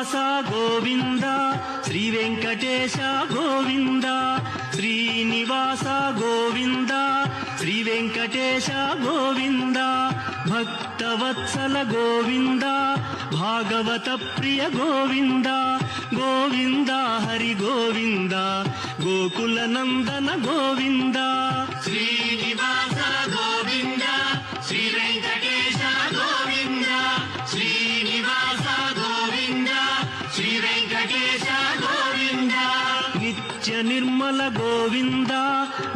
శ్రీనివాస గోవింద శ్రీ వెంకటేశ గోవింద శ్రీనివాస గోవింద శ్రీ వెంకటేశ గోవింద భక్తవత్సల గోవింద భాగవత ప్రియ గోవింద గోవింద హరి గోవింద గోకుల నందన గోవింద శ్రీనివాస గోవింద శ్రీ వెంకటేశ గోవింద శ్రీనివాస గోవింద శ్రీ వెంకటేశ గోవింద నిత్య నిర్మల గోవింద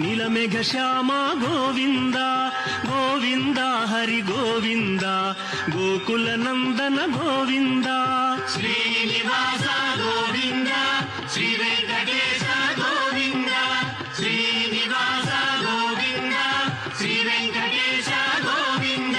నీలమేఘ శ్యామ గోవింద గోవింద హరి గోవింద గోకుల నందన గోవింద శ్రీనివాస గోవింద శ్రీ వెంకటేశ గోవింద శ్రీనివాస గోవింద శ్రీ వెంకటేశ గోవింద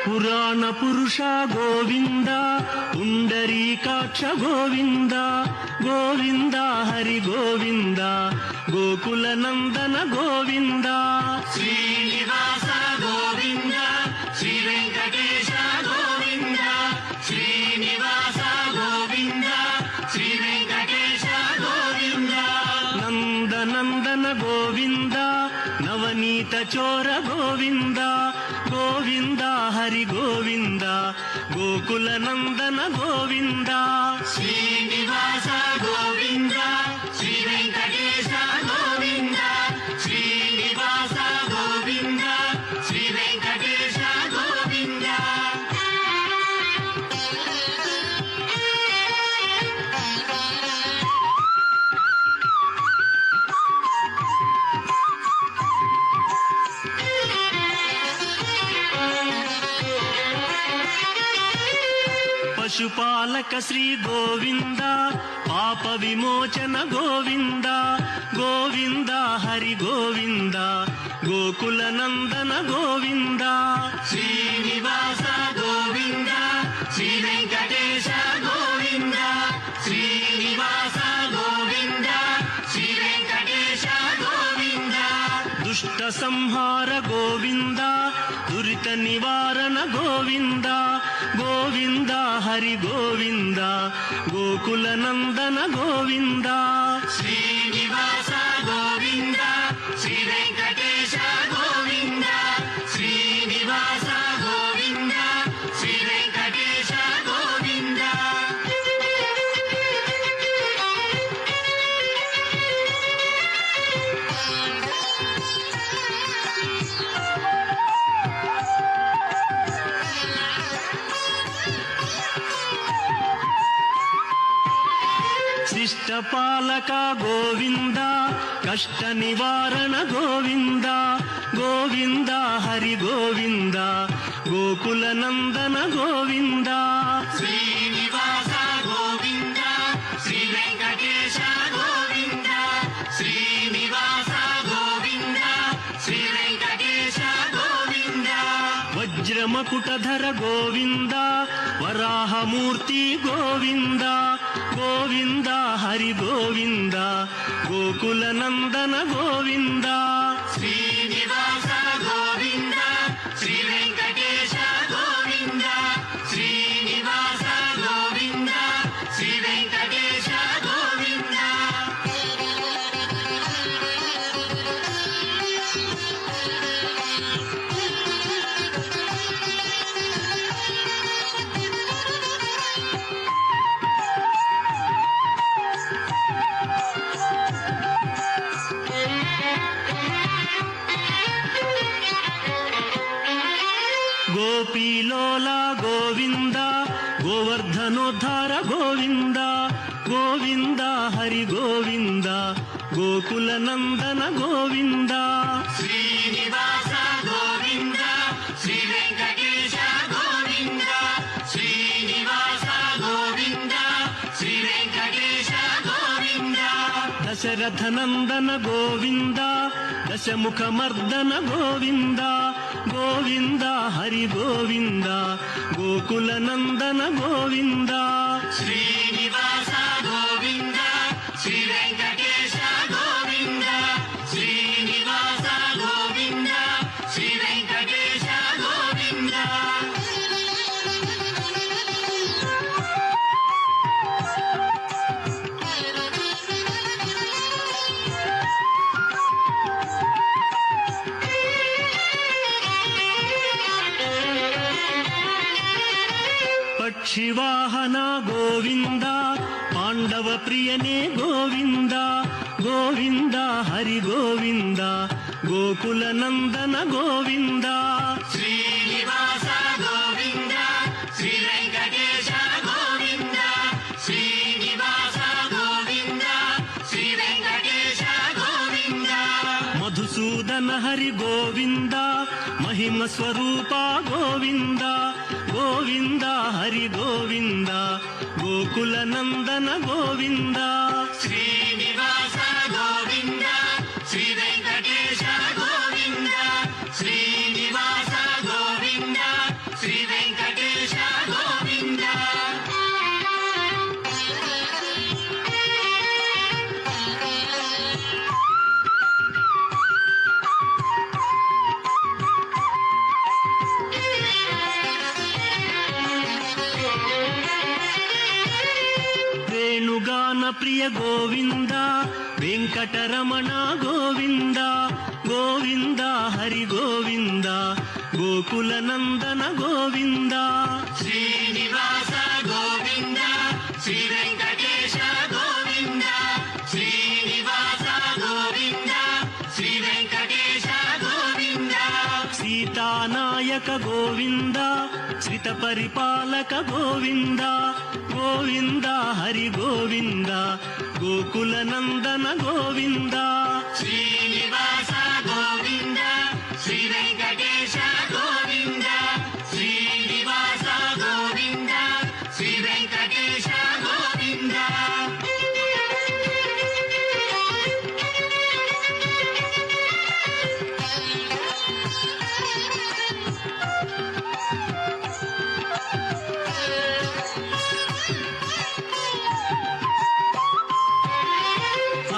పురాణ పురుష గోవింద పుండరీకాక్ష గోవింద గోవింద హరి గోవింద గోకుల నందన గోవింద శ్రీనివాస గోవింద శ్రీ వెంకటేశ గోవింద శ్రీనివాస గోవింద శ్రీ వెంకటేశ గోవింద నందనందన గోవింద నవనీత చోర గోవింద గోవింద హరి గోవింద గోకుల నందన గోవింద శ్రీనివాస గోవింద శ్రీ వెంకటేశ గోవింద శ్రీనివాస గోవింద శ్రీ వెంకటేశ గోవింద పశుపాలక శ్రీ గోవింద పాప విమోచన గోవింద గోవింద హరి గోవింద గోకుల నందన గోవింద శ్రీనివాస గోవింద శ్రీ వెంకటేశ గోవింద శ్రీనివాస గోవింద శ్రీ వెంకటేశ గోవింద దుష్ట సంహార గోవింద దురిత నివారణ గోవింద గోవింద హరి గోవింద గోకుల నందన గోవింద శ్రీనివాస గోవింద శ్రీ వెంకటేశ గోవింద శ్రీనివాస గోవింద శ్రీ వెంకటేశ గోవింద శిష్టపాలక గోవింద కష్ట నివారణ గోవింద గోవింద హరి గోవింద గోకుల నందన గోవింద శ్రీనివాస గోవింద శ్రీ వెంకటేశ గోవింద శ్రీనివాస గోవింద శ్రీ వెంకటేశ గోవింద వజ్రమకుటధర గోవింద వరాహమూర్తి గోవింద గోవింద హరి గోవింద గోకుల నందన గోవింద శ్రీనివాస గోవింద శ్రీ వెంకటేశ గోవింద శ్రీనివాస గోవింద శ్రీ వెంకటేశ గోవింద గోపీలోల గోవింద గోవర్ధనోద్ధార గోవింద గోవింద హరి గోవింద గోకుల నందన గోవింద శ్రీనివాస గోవింద శ్రీ వెంకటేశ గోవింద శ్రీనివాస గోవింద శ్రీ వెంకటేశ గోవింద దశరథనందన గోవింద దశముఖమర్దన గోవింద గోవింద హరి గోవింద గోకులనందన గోవింద శ్రీనివాస గోవింద శ్రీ వెంకటేశ గోవింద శ్రీనివాస గోవింద శ్రీ వెంకటేశ గోవింద పక్షివాహన గోవింద పాండవ ప్రియనే గోవింద గోవింద హరి గోవింద గోకులనందన గోవింద శ్రీనివాస గోవింద శ్రీ వెంకటేశ గోవింద శ్రీనివాస గోవింద శ్రీ వెంకటేశ గోవింద మధుసూదన హరి గోవింద మహిమ స్వరూప గోవింద గోవింద హరి గోవింద గోకులనందన గోవింద శ్రీనివాస గోవింద శ్రీ వెంకటేశ గోవింద శ్రీనివాస గోవింద శ్రీ వెంకటేశ గోవింద ವೇಣುಗಾನ ಪ್ರಿಯ ಗೋವಿಂದ ವೆಂಕಟರಮಣ ಗೋವಿಂದ ಗೋವಿಂದ ಹರಿ ಗೋವಿಂದ ಗೋಕುಲನಂದನ ಗೋವಿಂದ శ్రీనివాస గోవింద శ్రీ వెంకటేశ గోవింద శ్రీనివాస గోవింద శ్రీ వెంకటేశ గోవింద సీతానాయక గోవింద శ్రిత పరిపాలక గోవింద గోవింద హరి గోవింద గోకులనందన గోవింద శ్రీనివాస గోవింద శ్రీ వెంకటేశ గోవింద శ్రీనివాస గోవింద శ్రీ వెంకటేశ గోవింద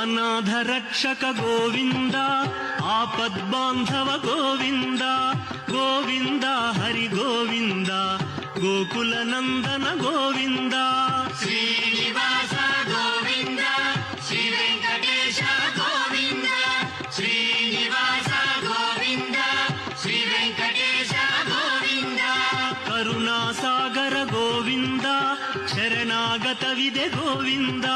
ಅನಾಥ ರಕ್ಷಕ ಗೋವಿಂದ ಆಪದ್ಬಾಂಧವ ಗೋವಿಂದ ಗೋವಿಂದ ಹರಿ ಗೋವಿಂದ ಗೋಕುಲನಂದನ ಗೋವಿಂದ శ్రీనివాస గోవింద శ్రీ వెంకటేశ గోవింద శ్రీనివాస గోవింద శ్రీ వెంకటేశ గోవింద ಕರುಣಾಸಾಗರ ಗೋವಿಂದ ಶರಣಾಗತವಿದೆ ಗೋವಿಂದ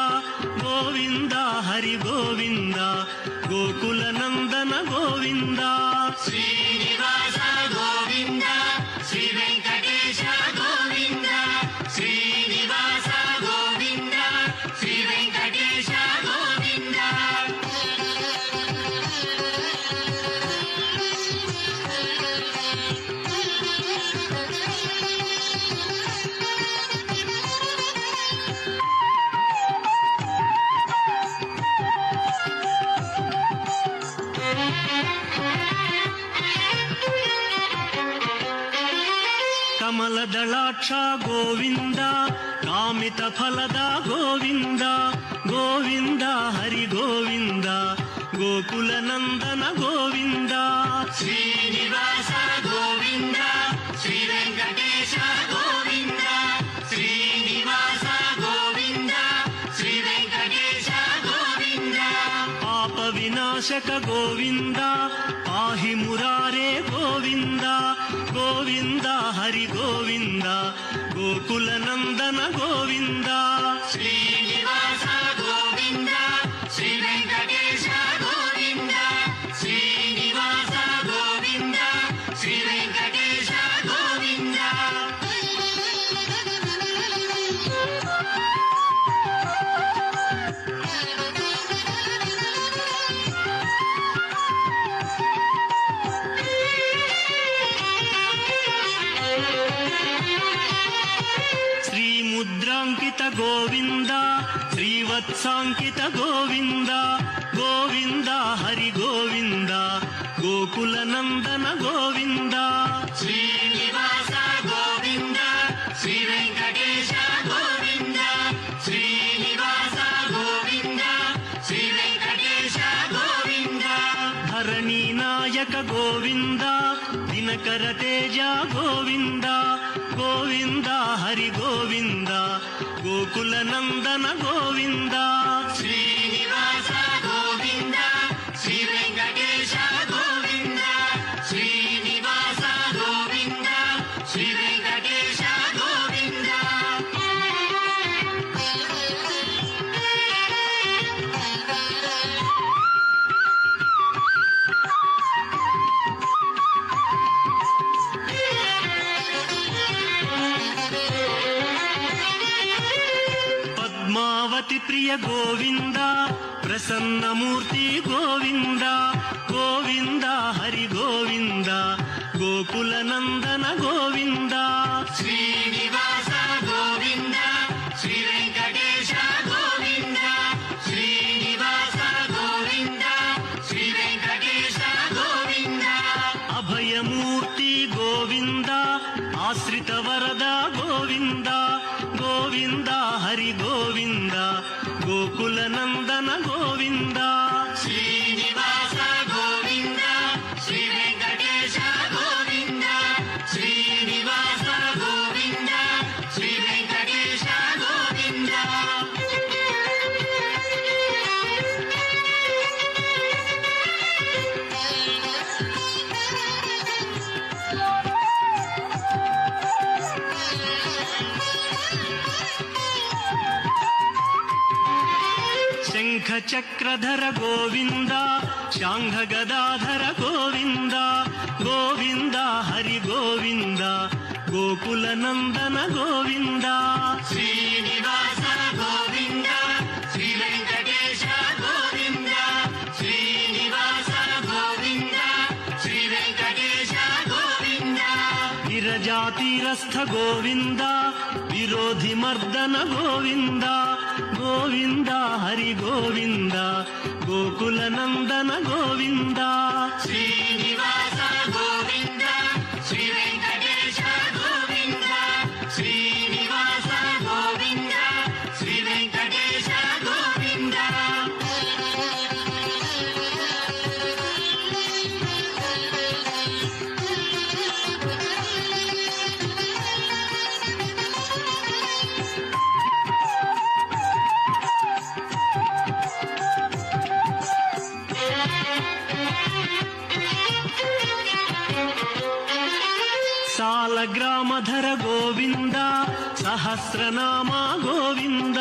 ಗೋವಿಂದ ಹರಿ ಗೋವಿಂದ ಗೋಕುಲನಂದನ ಗೋವಿಂದ శ్రీనివాస గోవింద శ్రీ వెంకటేశ గోవింద శ్రీనివాస గోవింద శ్రీ వెంకటేశ గోవింద ಕಮಲದಳಾಕ್ಷ ಗೋವಿಂದ ಕಾಮಿತ ಫಲದ ಗೋವಿಂದ ಗೋವಿಂದ ಹರಿ ಗೋವಿಂದ ಗೋಕುಲನಂದನ ಗೋವಿಂದ శ్రీనివాస గోవింద శ్రీ వెంకటేశ గోవింద శ్రీనివాస గోవింద శ్రీ వెంకటేశ గోవింద ಪಾಪ ವಿನಾಶಕ ಗೋವಿಂದ ಪಾಹಿ ಮುರಾರೇ ಗೋವಿಂದ ಗೋವಿಂದ ಹರಿ ಗೋವಿಂದ ಗೋಕುಲನಂದನ ಗೋವಿಂದ శ్రీనివాస గోవింద శ్రీ వెంకటేశ గోవింద శ్రీనివాస గోవింద శ్రీ వెంకటేశ గోవింద ಶ್ರೀ ಮುದ್ರಾಂಕಿತ ಗೋವಿಂದ ಶ್ರೀವತ್ಸ ವತ್ಸಾಂಕಿತ ಗೋವಿಂದ ಗೋವಿಂದ ಹರಿ ಗೋವಿಂದ ಗೋಕುಲ ನಂದನ ಗೋವಿಂದ ಶ್ರೀನಿವಾಸ ಗೋವಿಂದ ಶ್ರೀ ವೆಂಕಟೇಶ ಗೋವಿಂದ ಶ್ರೀನಿವಾಸ ಗೋವಿಂದ ಶ್ರೀ ವೆಂಕಟೇಶ ಗೋವಿಂದ ಧರಣಿ ನಾಯಕ ಗೋವಿಂದ ದಿನಕರ ತೇಜ ಗೋವಿಂದ ಗೋವಿಂದ ಹರಿ ಗೋವಿಂದ ಗೋಕುಲ ನಂದನ ಗೋವಿಂದ ಶ್ರೀನಿವಾಸ ಗೋವಿಂದ ಶ್ರೀ ವೆಂಕಟೇಶ ಗೋವಿಂದ ಶ್ರೀನಿವಾಸ ಗೋವಿಂದ ಶ್ರೀ ವೆಂಕಟೇಶ ಗೋವಿಂದ ಪದ್ಮಾವತಿ ಪ್ರಿಯ ಗೋವಿಂದ ಪ್ರಸನ್ನ ಮೂರ್ತಿ ಗೋವಿಂದ ಗೋವಿಂದ ಹರಿ ಗೋವಿಂದ ಗೋಕುಲ ನಂದನ ಗೋವಿಂದ ಶ್ರೀನಿವಾಸ ಗೋವಿಂದ ಶ್ರೀ ವೆಂಕಟೇಶ ಗೋವಿಂದ ಶ್ರೀನಿವಾಸ ಗೋವಿಂದ ಶ್ರೀ ವೆಂಕಟೇಶ ಗೋವಿಂದ ಅಭಯ ಮೂರ್ತಿ ಗೋವಿಂದ ಆಶ್ರಿತ ವರದ ಗೋವಿಂದ ಗೋವಿಂದ ಹರಿ ಗೋವಿಂದ ಗೋಕುಲ ನಂದನ ಗೋವಿಂದ ಶ್ರೀನಿವಾಸ ಗೋವಿಂದ ಶ್ರೀ ವೆಂಕಟೇಶ ಗೋವಿಂದ ಶ್ರೀನಿವಾಸ ಗೋವಿಂದ ಶ್ರೀ ವೆಂಕಟೇಶ ಗೋವಿಂದ ಶಂಖ ಚಕ್ರಧರ ಗೋವಿಂದ ಶಾಂಘ ಗದಾಧರ ಗೋವಿಂದ ಗೋವಿಂದ ಹರಿ ಗೋವಿಂದ ಗೋಕುಲ ನಂದನ ಗೋವಿಂದ ಶ್ರೀನಿವಾಸ ಗೋವಿಂದ ಶ್ರೀ ವೆಂಕಟೇಶ ಗೋವಿಂದ ಶ್ರೀನಿವಾಸ ಗೋವಿಂದ ಶ್ರೀ ವೆಂಕಟೇಶ ಗೋವಿಂದ ವಿರಜಾತಿರಸ್ಥ ಗೋವಿಂದ ವಿರೋಧಿ ಮರ್ದನ ಗೋವಿಂದ ಗೋವಿಂದ ಹರಿ ಗೋವಿಂದ ಗೋಕುಲ ನಂದನ ಗೋವಿಂದ ಶ್ರೀನಿವಾಸ ಗೋವಿಂದ ಶ್ರೀ ವೆಂಕಟೇಶ ಗೋವಿಂದ ಶ್ರೀನಿವಾಸ ಗೋವಿಂದ ಶ್ರೀ ವೆಂಕಟೇಶ ಗೋವಿಂದ ಸಾಲಗ್ರಾಮಧರ ಗೋವಿಂದ ಸಹಸ್ರನಾಮ ಗೋವಿಂದ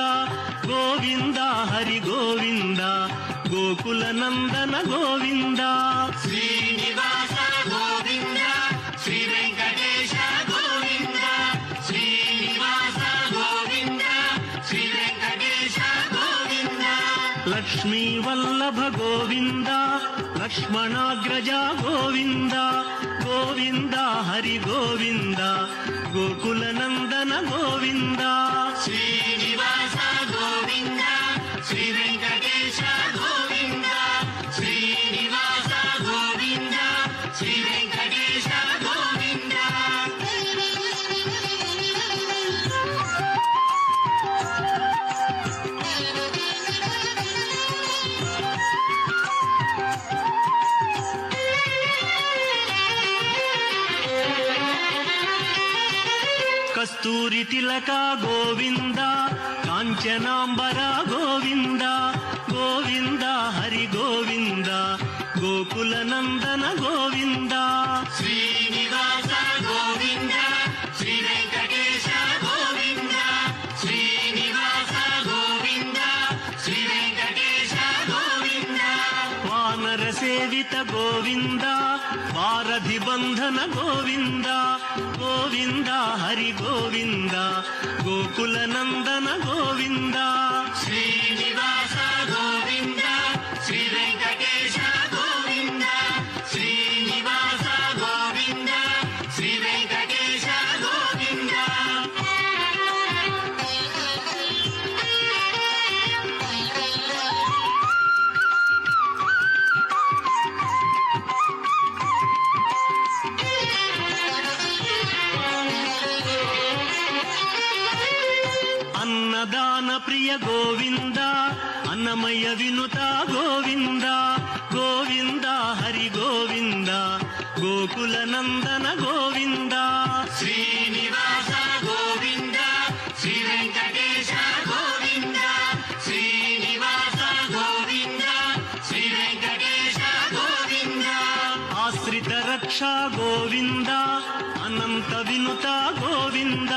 ಗೋವಿಂದ ಹರಿ ಗೋವಿಂದ ಗೋಕುಲ ನಂದನ ಗೋವಿಂದ ಶ್ರೀನಿವಾಸ ಗೋವಿಂದ ಶ್ರೀ ವೆಂಕಟೇಶ ಗೋವಿಂದ ಶ್ರೀನಿವಾಸ ಗೋವಿಂದ ಶ್ರೀ ವೆಂಕಟೇಶ ಗೋವಿಂದ ಲಕ್ಷ್ಮೀ ವಲ್ಲಭ ಗೋವಿಂದ ಲಕ್ಷ್ಮಣಾಗ್ರಜ ಗೋವಿಂದ ಗೋವಿಂದ ಹರಿ ಗೋವಿಂದ ಗೋಕುಲ ನಂದನ ಗೋವಿಂದ ಶ್ರೀನಿವಾಸ ಗೋವಿಂದ ಶ್ರೀ ವೆಂಕಟೇಶ ಗೋವಿಂದ ಶ್ರೀನಿವಾಸ ಗೋವಿಂದ ಶ್ರೀ ವೆಂಕಟೇಶ ಗೋವಿಂದ ಕಸ್ತೂರಿ ತಿಲಕ ಗೋವಿಂದ ಕಾಂಚನಾಂಬರ ಗೋವಿಂದ ಗೋವಿಂದ ಹರಿ ಗೋವಿಂದ ಗೋಕುಲ ನಂದನ ಗೋವಿಂದ ಶ್ರೀನಿವಾಸ ಗೋವಿಂದ ಶ್ರೀ ವೆಂಕಟೇಶ ಗೋವಿಂದ ಶ್ರೀನಿವಾಸ ಗೋವಿಂದ ಶ್ರೀ ವೆಂಕಟೇಶ ಗೋವಿಂದ ವಾನರ ಸೇವಿತ ಗೋವಿಂದ ವಾರಧಿ ಬಂಧನ ಗೋವಿಂದ ಗೋವಿಂದ ಹರಿ ಗೋವಿಂದ ಗೋಕುಲ ನಂದನ ಗೋವಿಂದ ಶ್ರೀನಿವಾಸ ಗೋವಿಂದ ಶ್ರೀ ವೆಂಕಟೇಶ ಗೋವಿಂದ ಶ್ರೀನಿವಾಸ ಗೋವಿಂದ ಶ್ರೀ ವೆಂಕಟೇಶ ಗೋವಿಂದ ಪ್ರಿಯ ಗೋವಿಂದ ಅನ್ನಮಯ್ಯ ವಿನುತ ಗೋವಿಂದ ಗೋವಿಂದ ಹರಿ ಗೋವಿಂದ ಗೋಕುಲ ನಂದನ ಗೋವಿಂದ ಶ್ರೀನಿವಾಸ ಗೋವಿಂದ ಶ್ರೀ ವೆಂಕಟೇಶ ಗೋವಿಂದ ಶ್ರೀನಿವಾಸ ಗೋವಿಂದ ಶ್ರೀ ವೆಂಕಟೇಶ ಗೋವಿಂದ ಆಶ್ರಿತ ರಕ್ಷಾ ಗೋವಿಂದ ಅನಂತ ವಿನುತ ಗೋವಿಂದ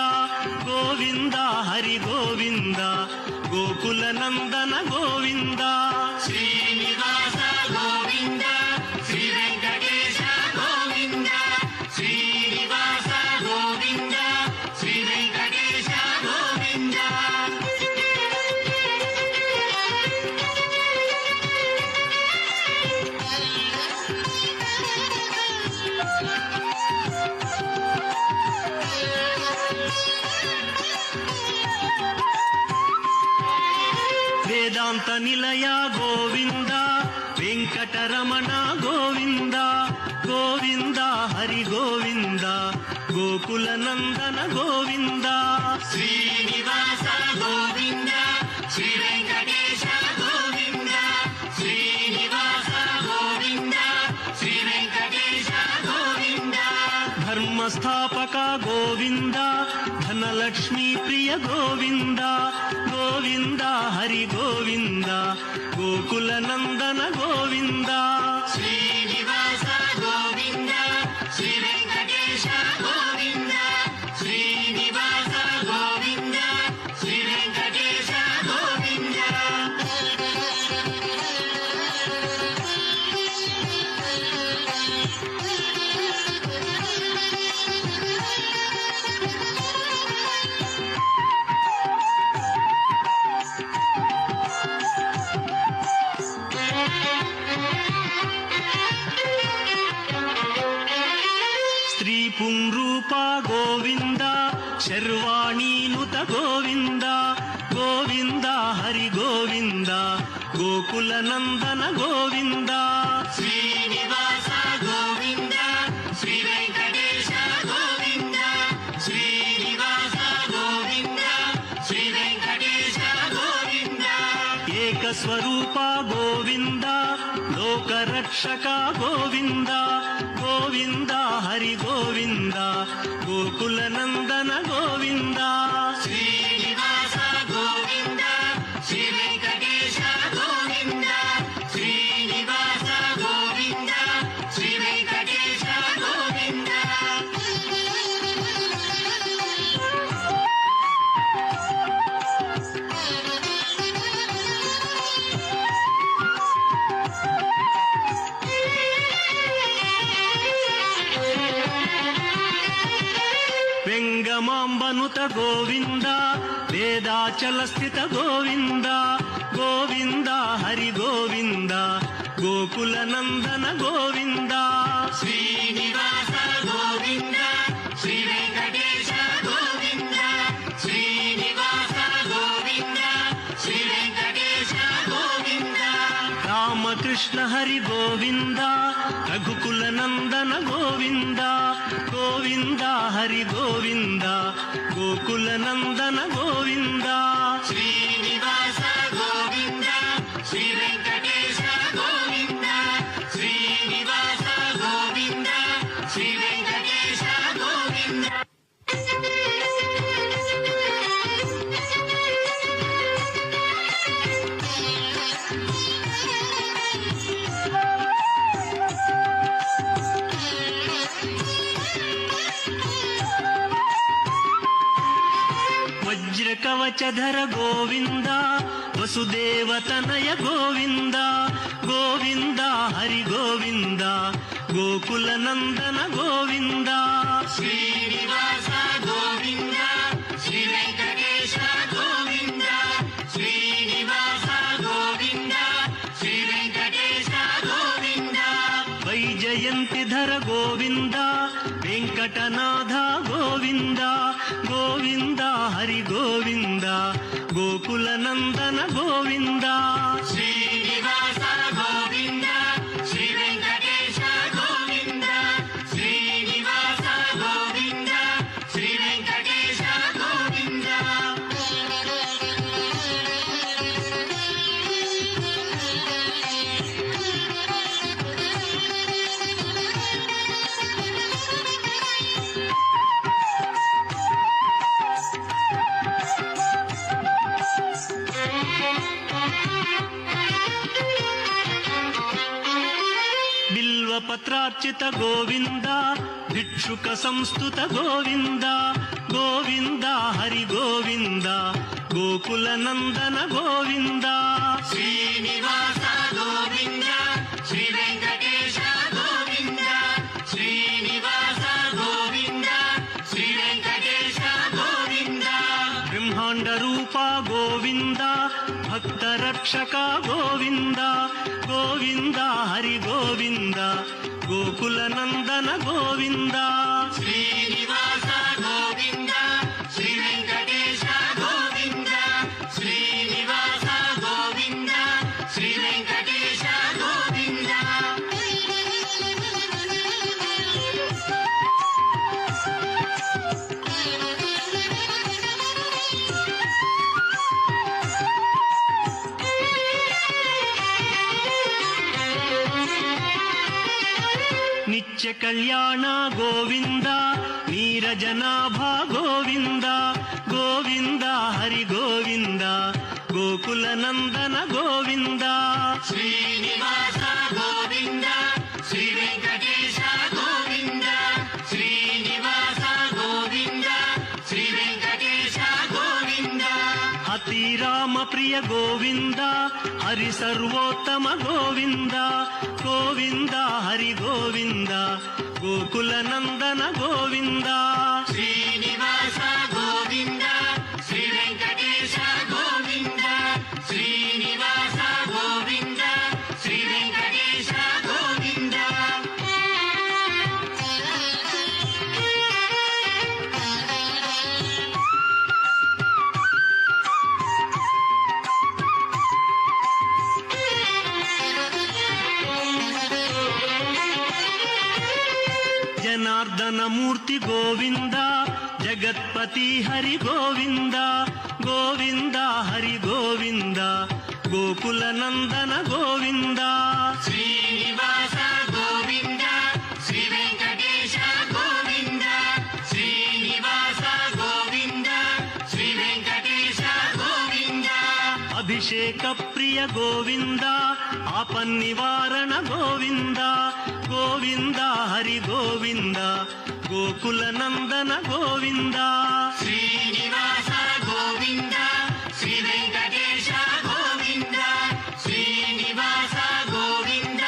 ಗೋವಿಂದ ಹರಿ ಗೋವಿಂದ ಗೋಕುಲ ನಂದನ ಗೋವಿಂದ ಶ್ರೀನಿವಾಸ ಗೋವಿಂದ ಶ್ರೀ ವೆಂಕಟೇಶ ಗೋವಿಂದ ಶ್ರೀನಿವಾಸ ಗೋವಿಂದ ಶ್ರೀ ವೆಂಕಟೇಶ ಗೋವಿಂದ ವೇದಾಂತ ನಿಲಯ ಗೋವಿಂದ ವೆಂಕಟರಮಣ ಗೋವಿಂದ ಗೋವಿಂದ ಹರಿ ಗೋವಿಂದ ಗೋಕುಲ ನಂದನ ಗೋವಿಂದ ಶ್ರೀನಿವಾಸ ಗೋವಿಂದ ಶ್ರೀ ವೆಂಕಟೇಶ ಗೋವಿಂದ ಶ್ರೀನಿವಾಸ ಗೋವಿಂದ ಶ್ರೀ ವೆಂಕಟೇಶ ಗೋವಿಂದ ಧರ್ಮ ಸ್ಥಾಪಕ ಗೋವಿಂದ ಧನಲಕ್ಷ್ಮೀ ಪ್ರಿಯ ಗೋವಿಂದ ಗೋವಿಂದ ಹರಿ ಗೋವಿಂದ ಗೋಕುಲ ನಂದನ ಗೋವಿಂದ ಶ್ರೀನಿವಾಸ ಗೋವಿಂದ ಶ್ರೀ ವೆಂಕಟೇಶ ಗೋವಿಂದ ಶ್ರೀನಿವಾಸ ಗೋವಿಂದ ಶ್ರೀ ವೆಂಕಟೇಶ ಗೋವಿಂದ ಸ್ತ್ರೀ ಪುಂರೂಪ ಗೋವಿಂದ ಶರ್ವಾಣೀನುತ ಗೋವಿಂದ ಗೋವಿಂದ ಹರಿ ಗೋವಿಂದ ಗೋಕುಲ ನಂದನ ಗೋವಿಂದ ಶ್ರೀನಿವಾಸ ಗೋವಿಂದ ಶ್ರೀ ವೆಂಕಟೇಶ ಗೋವಿಂದ ಶ್ರೀನಿವಾಸ ಗೋವಿಂದ ಶ್ರೀ ವೆಂಕಟೇಶ ಗೋವಿಂದ ಏಕಸ್ವರೂಪ ಗೋವಿಂದ ಲೋಕರಕ್ಷಕ ಗೋವಿಂದ ಗೋವಿಂದ ಹರಿ ಗೋವಿಂದ ಗೋಕುಲ ನಂದನ ಗೋವಿಂದ ಶ್ರೀನಿವಾಸ ಗೋವಿಂದ ಶ್ರೀ ವೆಂಕಟೇಶ ಗೋವಿಂದ ಶ್ರೀನಿವಾಸ ಗೋವಿಂದ ಶ್ರೀ ವೆಂಕಟೇಶ ಗೋವಿಂದ ವೆಂಗಮಾಂಬನುತ ಗೋವಿಂದ ವೇದಾಚಲ ಸ್ಥಿತ ಗೋವಿಂದ ಗೋವಿಂದ ಹರಿ ಗೋವಿಂದ ಗೋಕುಲ ನಂದನ ಗೋವಿಂದ ಶ್ರೀನಿವಾಸ ಗೋವಿಂದ ಶ್ರೀ ವೆಂಕಟೇಶ ಗೋವಿಂದ ಶ್ರೀನಿವಾಸ ಗೋವಿಂದ ಶ್ರೀ ವೆಂಕಟೇಶ ಗೋವಿಂದ ರಾಮಕೃಷ್ಣ ಹರಿ ಗೋವಿಂದ ರಘುಕುಲ ನಂದನ ಗೋವಿಂದ ಗೋವಿಂದ ಹರಿ ಗೋವಿಂದ ಗೋಕುಲ ನಂದನ ಗೋವಿಂದ ಶ್ರೀನಿವಾಸ ಗೋವಿಂದ ಶ್ರೀ ವೆಂಕಟೇಶ ಗೋವಿಂದ ಶ್ರೀನಿವಾಸ ಗೋವಿಂದ ಶ್ರೀ ವೆಂಕಟೇಶ ಗೋವಿಂದ ವಜ್ರ ಕವಚಧರ ಗೋವಿಂದ ವಸುದೇವತನಯ ಗೋವಿಂದ ಗೋವಿಂದ ಹರಿ ಗೋವಿಂದ ಗೋಕುಲ ನಂದನ ಗೋವಿಂದ ಶ್ರೀನಿವಾಸ ಗೋವಿಂದ ಶ್ರೀ ವೆಂಕಟೇಶ ಗೋವಿಂದ ಶ್ರೀನಿವಾಸ ಗೋವಿಂದ ಶ್ರೀ ವೆಂಕಟೇಶ ಗೋವಿಂದ ವೈಜಯಂತಿಧರ ಗೋವಿಂದ ವೆಂಕಟನಾಥ ಗೋವಿಂದ ಗೋವಿಂದ ಹರಿ ಗೋವಿಂದ ಗೋಕುಲ ನಂದನ ಗೋವಿಂದ ಶ್ರೀನಿವಾಸ ಗೋವಿಂದ ಶ್ರೀ ವೆಂಕಟೇಶ ಗೋವಿಂದ ಶ್ರೀನಿವಾಸ ಗೋವಿಂದ ಶ್ರೀ ವೆಂಕಟೇಶ ಗೋವಿಂದ బిల్వపత్రార్చిత గోవింద భిక్షుక సంస్తుత గోవింద గోవింద హరి గోవింద గోకుల నందన గోవింద శ్రీనివాస గోవింద శ్రీ వెంకటేశ గోవింద శ్రీనివాస గోవింద శ్రీ వెంకటేశ గోవింద బ్రహ్మాండ రూప గోవింద భక్త రక్షక గోవింద గోవింద హరి గోవింద గోకుల నందన గోవింద శ్రీనివాస గోవింద శ్రీ వెంకటేశ గోవింద శ్రీనివాస గోవింద శ్రీ వెంకటేశ గోవింద నిత్య కళ్యాణ గోవింద నీరజనాభ గోవింద గోవింద హరి గోవింద గోకుల నందన గోవింద శ్రీనివాస గోవింద శ్రీ వెంకటేశ గోవింద శ్రీనివాస గోవింద శ్రీ వెంకటేశ గోవింద అతి రామ ప్రియ గోవింద హరి సర్వోత్తమ గోవింద గోవింద హరి గోవింద గోకుల నందన గోవింద శ్రీనివాస గోవింద శ్రీ వెంకటేశ గోవింద శ్రీనివాస గోవింద శ్రీ వెంకటేశ గోవింద జనార్దన మూర్తి గోవింద జగత్పతి హరి గోవింద గోవింద హరి గోవింద గోకుల నందన గోవింద శ్రీనివాస గోవింద శ్రీ వెంకటేశ గోవింద శ్రీనివాస గోవింద శ్రీ వెంకటేశ గోవింద అభిషేక ప్రియ గోవింద ఆపన్నివారణ గోవింద గోవింద హరి గోవింద గోకుల నందన గోవింద శ్రీనివాస గోవింద శ్రీ వెంకటేశ గోవింద శ్రీనివాస గోవింద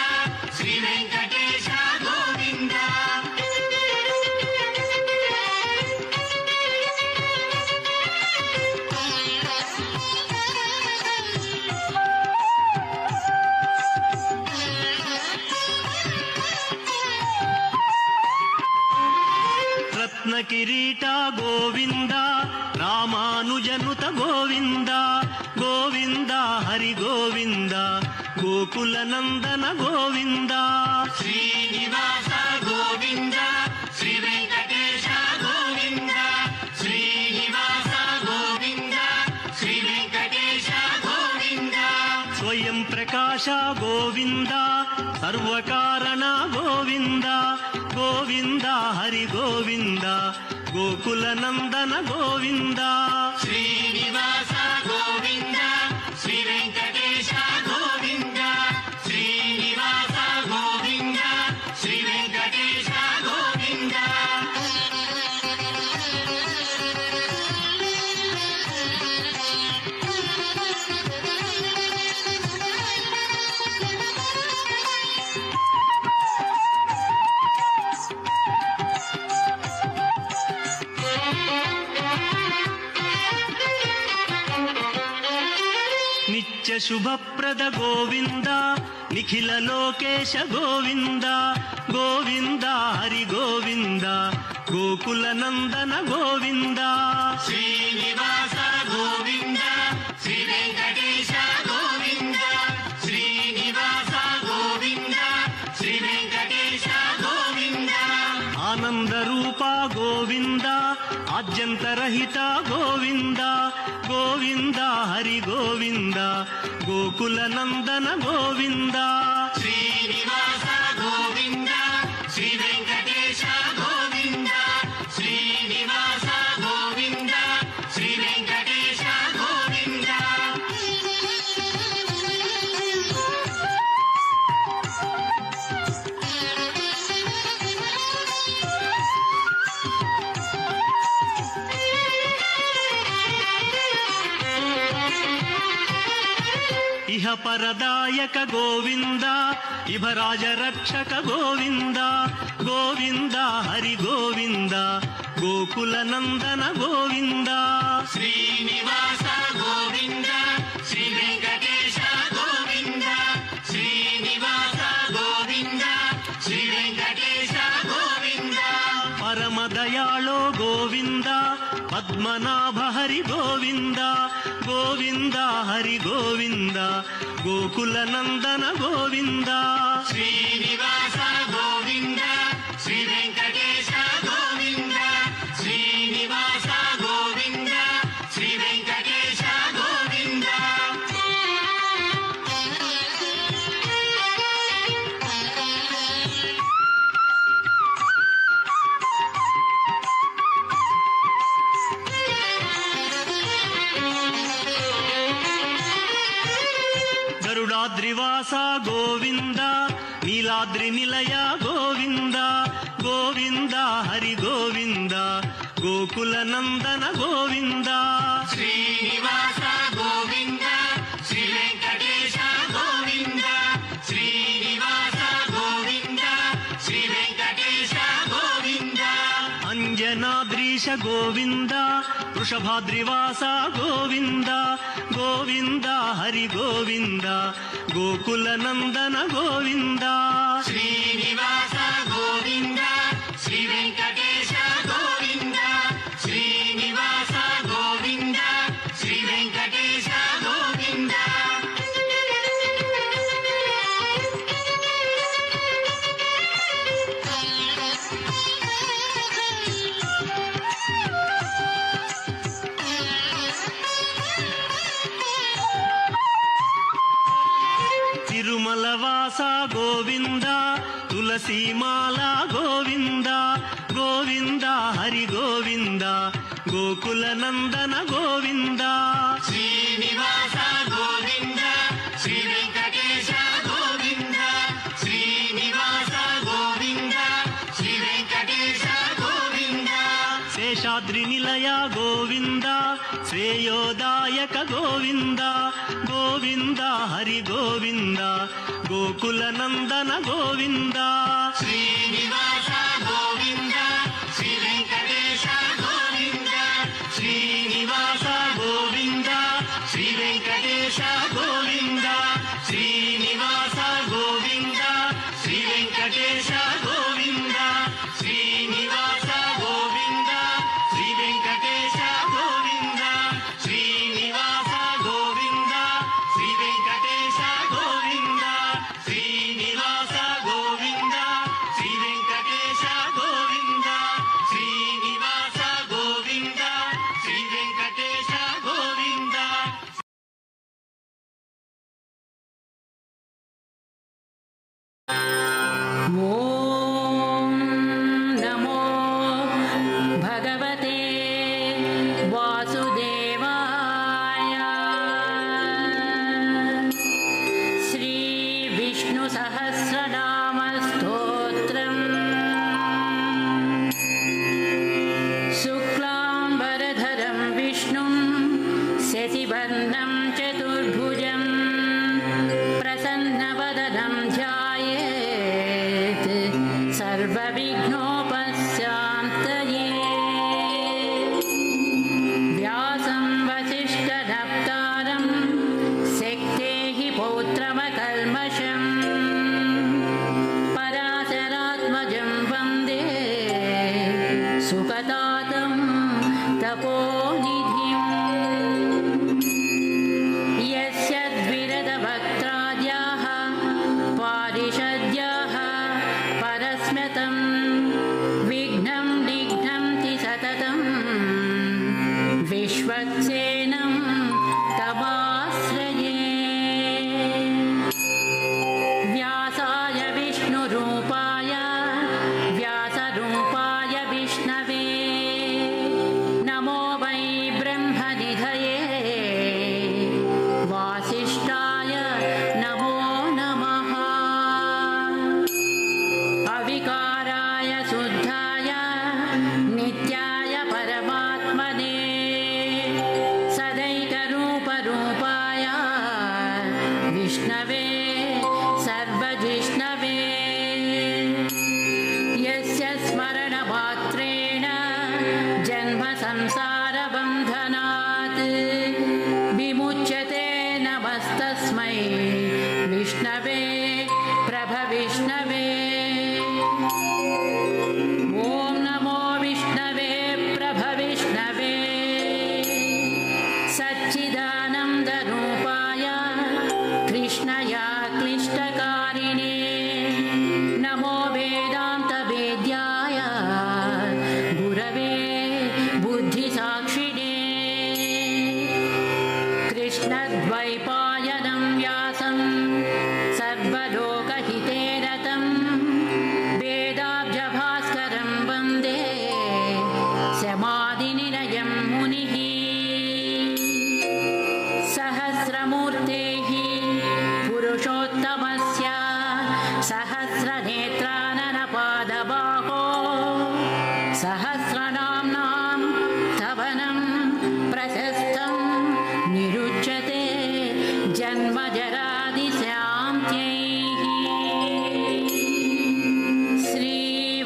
శ్రీ వెంకటేశ గోవింద రత్న కిరీట గోవింద రామానుజనుత గోవింద గోవింద హరి గోవింద గోకుల నందన గోవింద శ్రీనివాస గోవింద శ్రీ వెంకటేశ గోవింద శ్రీనివాస గోవింద శ్రీ వెంకటేశ గోవింద స్వయం ప్రకాశ గోవింద సర్వకారణ గోవింద గోవింద హరి గోవింద గోకుల నందన గోవింద శ్రీనివాస గోవింద శ్రీ వెంకటేశ గోవింద శ్రీనివాస గోవింద శ్రీ వెంకటేశ గోవింద నిత్య శుభప్రద గోవింద నిఖిల లోకేశ గోవింద గోవింద హరి గోవింద గోకుల నందన గోవింద శ్రీనివాస గోవింద శ్రీ వెంకటేశ గోవింద శ్రీనివాస గోవింద శ్రీ వెంకటేశ గోవింద ఆనంద రూప గోవింద ఆద్యంతరహిత గోవింద గోవింద హరి గోవింద గోకుల నందన గోవింద శ్రీనివాస గోవింద శ్రీ వెంకటేశ గోవింద శ్రీనివాస గోవింద శ్రీ వెంకటేశ గోవింద ಇಹಪರದಾಯಕ ಗೋವಿಂದ ಇಭರಾಜ ರಕ್ಷಕ ಗೋವಿಂದ ಗೋವಿಂದ ಹರಿ ಗೋವಿಂದ ಗೋಕುಲ ನಂದನ ಗೋವಿಂದ ಶ್ರೀನಿವಾಸ ಗೋವಿಂದ ಶ್ರೀ ವೆಂಕಟೇಶ ಗೋವಿಂದ ಶ್ರೀನಿವಾಸ ಗೋವಿಂದ ಶ್ರೀ ವೆಂಕಟೇಶ ಗೋವಿಂದ ಪರಮ ದಯಾಳೋ ಗೋವಿಂದ ಪದ್ಮನಾಭ ಹರಿ ಗೋವಿಂದ ಗೋವಿಂದ ಹರಿ ಗೋವಿಂದ ಗೋಕುಲ ನಂದನ ಗೋವಿಂದ ಶ್ರೀನಿವಾಸ ಗೋವಿಂದ ಶ್ರೀ ವೆಂಕಟೇಶ ಗೋವಿಂದ ಶ್ರೀನಿವಾಸ ಗೋವಿಂದ ಶ್ರೀ ವೆಂಕಟೇಶ ಗೋವಿಂದ ಗರುಡಾದ್ರಿವಾಸ ಗೋವಿಂದ ನೀಲಾದ್ರಿ ನಿಲಯ ಗೋವಿಂದ ಗೋವಿಂದ ಹರಿ ಗೋವಿಂದ ಗೋಕುಲ ನಂದನ ಗೋವಿಂದ ಶ್ರೀನಿವಾಸ ಗೋವಿಂದ ಶ್ರೀ ವೆಂಕಟೇಶ ಗೋವಿಂದ ಶ್ರೀನಿವಾಸ ಗೋವಿಂದ ಶ್ರೀ ವೆಂಕಟೇಶ ಗೋವಿಂದ ಅಂಜನಾದ್ರೀಶ ಗೋವಿಂದ ವೃಷಭಾದ್ರಿವಾಸ ಗೋವಿಂದ ಗೋವಿಂದ ಹರಿ ಗೋವಿಂದ ಗೋಕುಲ ನಂದನ ಗೋವಿಂದ ಶ್ರೀನಿವಾಸ ಗೋವಿಂದ ಶ್ರೀ ವೆಂಕಟೇಶ ಗೋವಿಂದ ಶ್ರೀನಿವಾಸ ಗೋವಿಂದ ಶ್ರೀ ವೆಂಕಟೇಶ ಗೋವಿಂದ ತಿರುಮಲವಾಸ ಗೋವಿಂದ ತುಳಸೀಮಾಲಾ ಗೋವಿಂದ ಗೋವಿಂದ ಹರಿ ಗೋವಿಂದ ಗೋಕುಲ ನಂದನ ಗೋವಿಂದ ಶ್ರೀನಿವಾಸ ಗೋವಿಂದ ಶ್ರೀ ವೆಂಕಟೇಶ ಗೋವಿಂದ ಶ್ರೀನಿವಾಸ ಗೋವಿಂದ ಶ್ರೀ ವೆಂಕಟೇಶ ಗೋವಿಂದ ಶೇಷಾದ್ರಿ ನಿಲಯ ಗೋವಿಂದ ಶ್ರೇಯೋದಾಯಕ ಗೋವಿಂದ ಗೋವಿಂದ ಹರಿ ಗೋವಿಂದ ಗೋಕುಲ ನಂದನ ಗೋವಿಂದ ಶ್ರೀನಿವಾಸ ಗೋವಿಂದ ಶ್ರೀ ವೆಂಕಟೇಶ ಗೋವಿಂದ ಶ್ರೀನಿವಾಸ ಗೋವಿಂದ ಶ್ರೀ ವೆಂಕಟೇಶ ಗೋವಿಂದ ಶ್ರೀನಿವಾಸ ಗೋವಿಂದ ಶ್ರೀ ವೆಂಕಟೇಶ ಗೋವಿಂದ ಶ್ರೀನಿವಾಸ ಗೋವಿಂದ ಶ್ರೀ ವೆಂಕಟೇಶ ಗೋವಿಂದ ಶ್ರೀನಿವಾಸ ಗೋವಿಂದ ಶ್ರೀ ವೆಂಕಟೇಶ ಗೋವಿಂದ ಶ್ರೀನಿವಾಸ ಗೋವಿಂದ ಶ್ರೀ ವೆಂಕಟೇಶ ಗೋವಿಂದ ಶ್ರೀನಿವಾಸ ಗೋವಿಂದ ಶ್ರೀ ವೆಂಕಟೇಶ ಗೋವಿಂದ ಓಂ ನಮೋ ಭಗವತೆ ವಾಸುದೇವಾಯ ಶ್ರೀ ವಿಷ್ಣು ಸಹಸ್ರನಾಮ ಸ್ತೋತ್ರಂ ಶುಕ್ಲಾಂಬರಧರಂ ವಿಷ್ಣುಂ ಶಶಿವರ್ಣಂ ಚತುರ್ಭುಜಂ ಪ್ರಸನ್ನವದನಂ ಧ್ಯಾಯೇತ್ ಸರ್ವವಿಘ್ನೋಪಶಾಂತಯೇ ವ್ಯಾಸಂ ವಸಿಷ್ಠನಪ್ತಾರಂ ಶಕ್ತೇಃ ಪೌತ್ರಮಕಲ್ಮಷಂ ಪರಾಶರ विष्णवे ॐ नमो विष्णवे प्रभविष्णवे सच्चिदानन्दरूपाय कृष्णय क्लिष्टकारिणे नमो वेदान्तवेद्याय गुरवे बुद्धिसाक्षिणे कृष्णद्वैपायनं व्यासं सर्वलोकहिते रतं वेदाब्जभास्करं वन्दे समाधिनिलयं मुनिः सहस्रमूर्तेः पुरुषोत्तमस्य सहस्रनेत्राननपादबाहो सहस्रनाम्नां तवनं प्रशस्तं निरुच्यते जन्मजरादिशान्त्यैः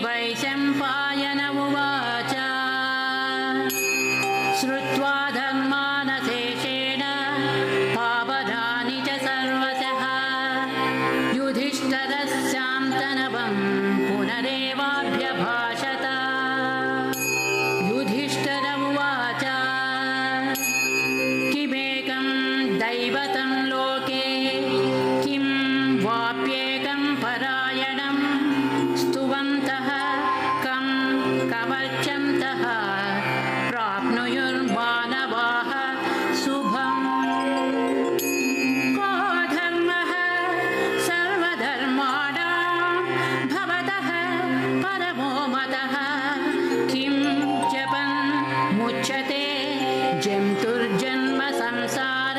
श्रीवैशम्पायन उवाच श्रुत्वा धर्मानशेषेण पावनानि च सर्वशः युधिष्ठिरस्यान्तनवं पुनरेवाभ्यभाषत युधिष्ठिर उवाच किमेकं दैवतं लोके किं वाप्येकं परायणं स्तुवन्तः कं कवर्चन्तः प्राप्नुयुर्मानवाः शुभम् को धर्मः सर्वधर्माणां भवतः परमो मतः किं जपन् मुच्यते जन्तुर्जन्म संसार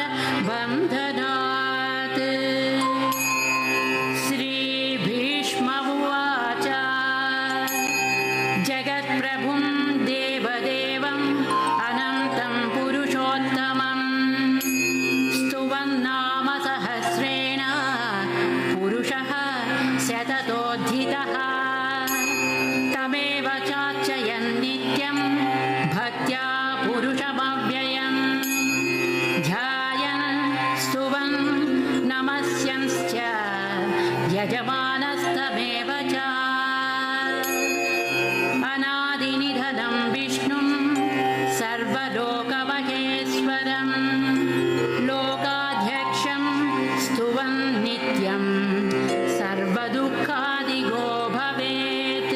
बन्धनात् श्रीभीष्म उवाच जगत्प्रभुं देवदेवम् अनन्तं पुरुषोत्तमं स्तुवन्नाम सहस्रेण पुरुषः शततोऽधिकः तमेव चार्चयन् नित्यं भक्त्या पुरुषमव्ययम् ध्यायन् स्तुवन् नमस्यंश्च यजमानस्तमेव च अनादिनिधनं विष्णुं सर्वलोकमहेश्वरं लोकाध्यक्षं स्तुवन् नित्यं सर्वदुःखादिगो भवेत्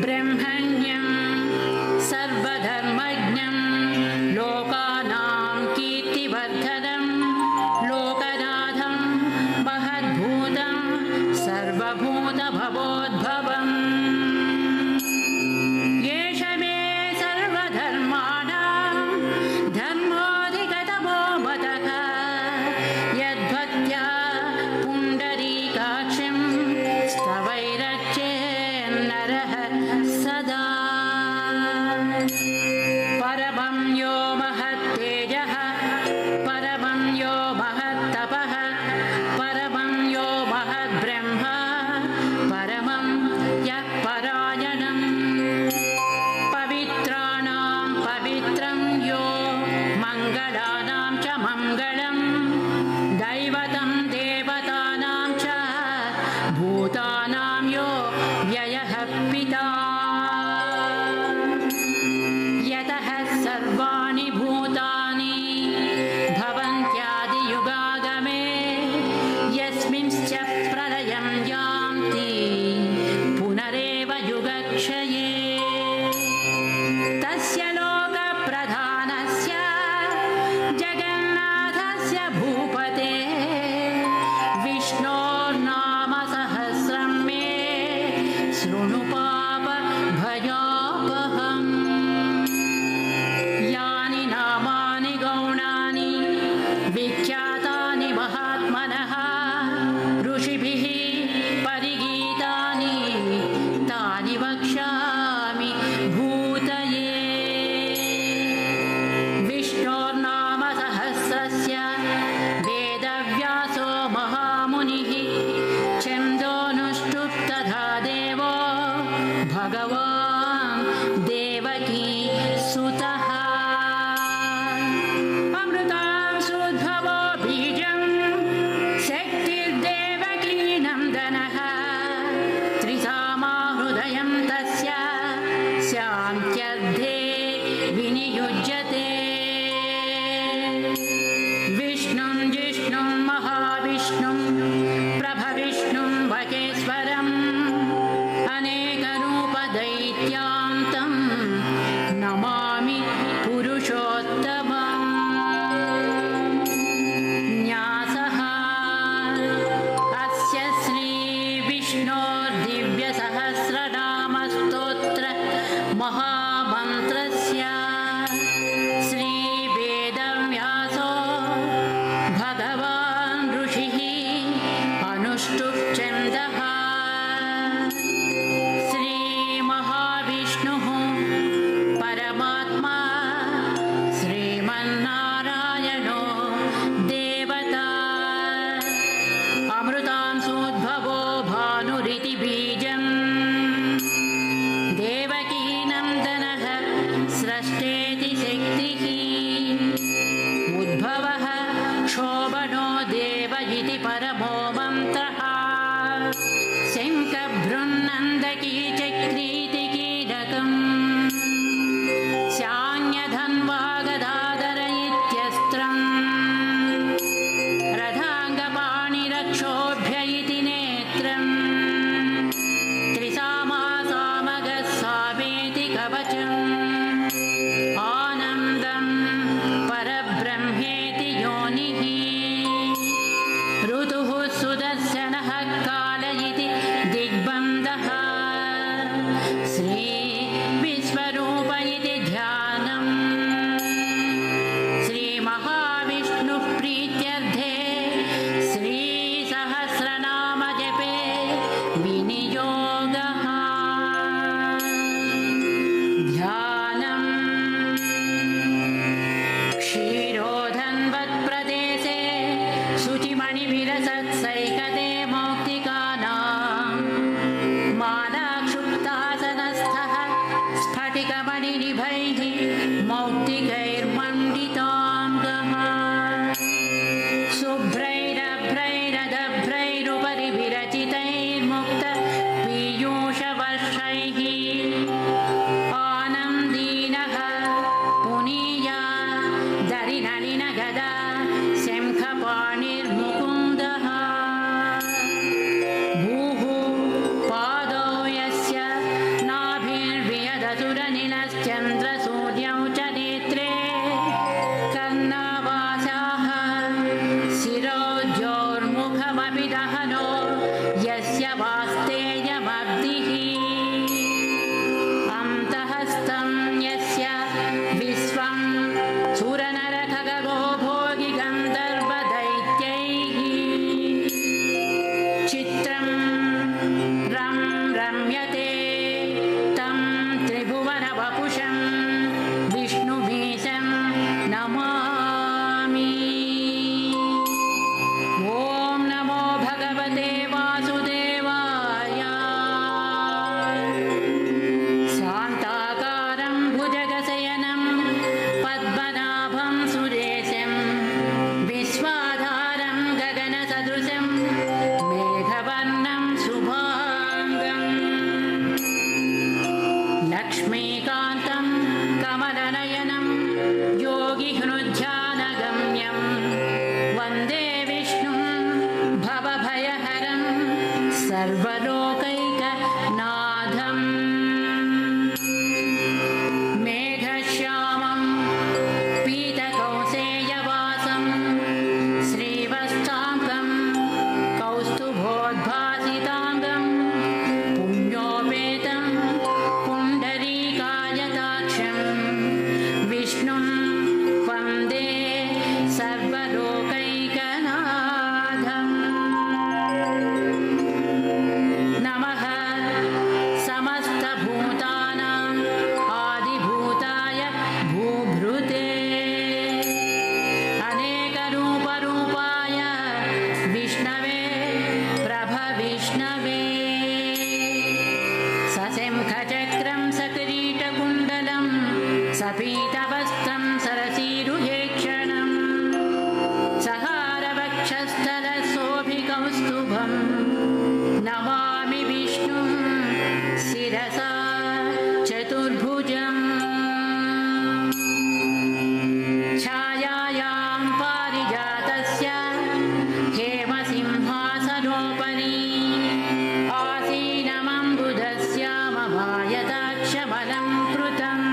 ब्रह्मण्यं सर्वधर्मज्ञं लोकानां कीर्तिवर्धनं लोकनाथं महद्भूतं सर्वभूतभवोद्भवम् एष मे सर्वधर्माणां धर्मोऽधिगतमो मतः यद्भक्त्या पुण्डरीकाक्षं स्तवैरर्चेन्नरः सदा परमं यो महत्तेजः परमं यो महत्तपः परमं यो महद्ब्रह्म परमं यः परायणम् पवित्राणां पवित्रं यो मङ्गलानां च मङ्गलं दैवतं देवतानां च भूतानां यो व्ययः पिता यतः सर्वाणि भूतानि भवन्त्यादियुगागमे यस्मिंश्च प्रलयं यान्ति पुनरेव युगक्षये तस्य लोकप्रधानस्य जगन्नाथस्य भूपते विष्णोर्नाम सहस्रं शोभ्य इति नेत्रम् त्रिसामासामगः सामेति कवचम् आनन्दं परब्रह्मेति योनिः ऋतुः सुदर्शनः काल इति दिग्बन्धः श्रीविश्वरूप इति ध्यानम् श्रीमहाविष्णुः प्रीत्यर्थे श्रीसहस्रनामजपे विनियोगः ध्यानम् क्षीरोधन्वत्प्रदेशे शुचिमणिविलसत्सैकते मौक्तिकानां मालाक्षुप्तासनस्थः स्फटिकमणिनिभैः मौक्तिकैर्मण्डिताङ्गः शुभ्रैरभ्रैरदभ्रैरुपरि विरचितैर्मुक्त पीयूषवर्षैः आनन्दीनः पुनीया दरिनलिनगदा शङ्खपाणिर्मुकुन्दः भूः पादौ यस्य नाभिर्वियदसुरनिलश्चन्द्रसूर्यौ च नेत्रे कर्णावासाः शिरोज्योर्मुखमपि दहनो यस्य वास्तेयमब्धिः अन्तःस्थं यस्य विश्वं सुरनरखगो भोगि गन्धर्वदैत्यैः चित्रं रं रम्यते तं त्रिभुवनवपुषं विष्णुमीशं नमामि ॐ नमो भगवते वासुदेवाय शान्ताकारं भुजगशयनं पद्मनाभं सुरेशं विश्वाधारं गगनसदृशं मेघवर्णं शुभाङ्गम् लक्ष्मीकान्तं कमलनयनं योगिहृद्ध्यानगम्यं वन्दे विष्णुं भवभयहरं सर्वलोकैकनाथम् मेघश्यामं पीतकौसेयवासं श्रीवत्साङ्गं कौस्तुभोद्भासिताङ्गं पुण्योपेतं पुण्डरीकायताक्षं विष्णुं वन्दे सर्वलोकैकनाथम् नमः समस्तभूतानाम् आदिभूताय भूभृते अनेकरूपरूपाय विष्णवे प्रभविष्णवे सशङ्खचक्रं सकिरीटकुण्डलं सपीतवस्त्रं सरसीरुहेक्षणं सहारवक्षस्थलशोभिकौस्तुभं नमामि विष्णुं शिरसा चतुर्भुजम् छायायां पारिजातस्य हेमसिंहासनोपरि आसीनमम्बुधस्य ममायताक्षमलं कृतम्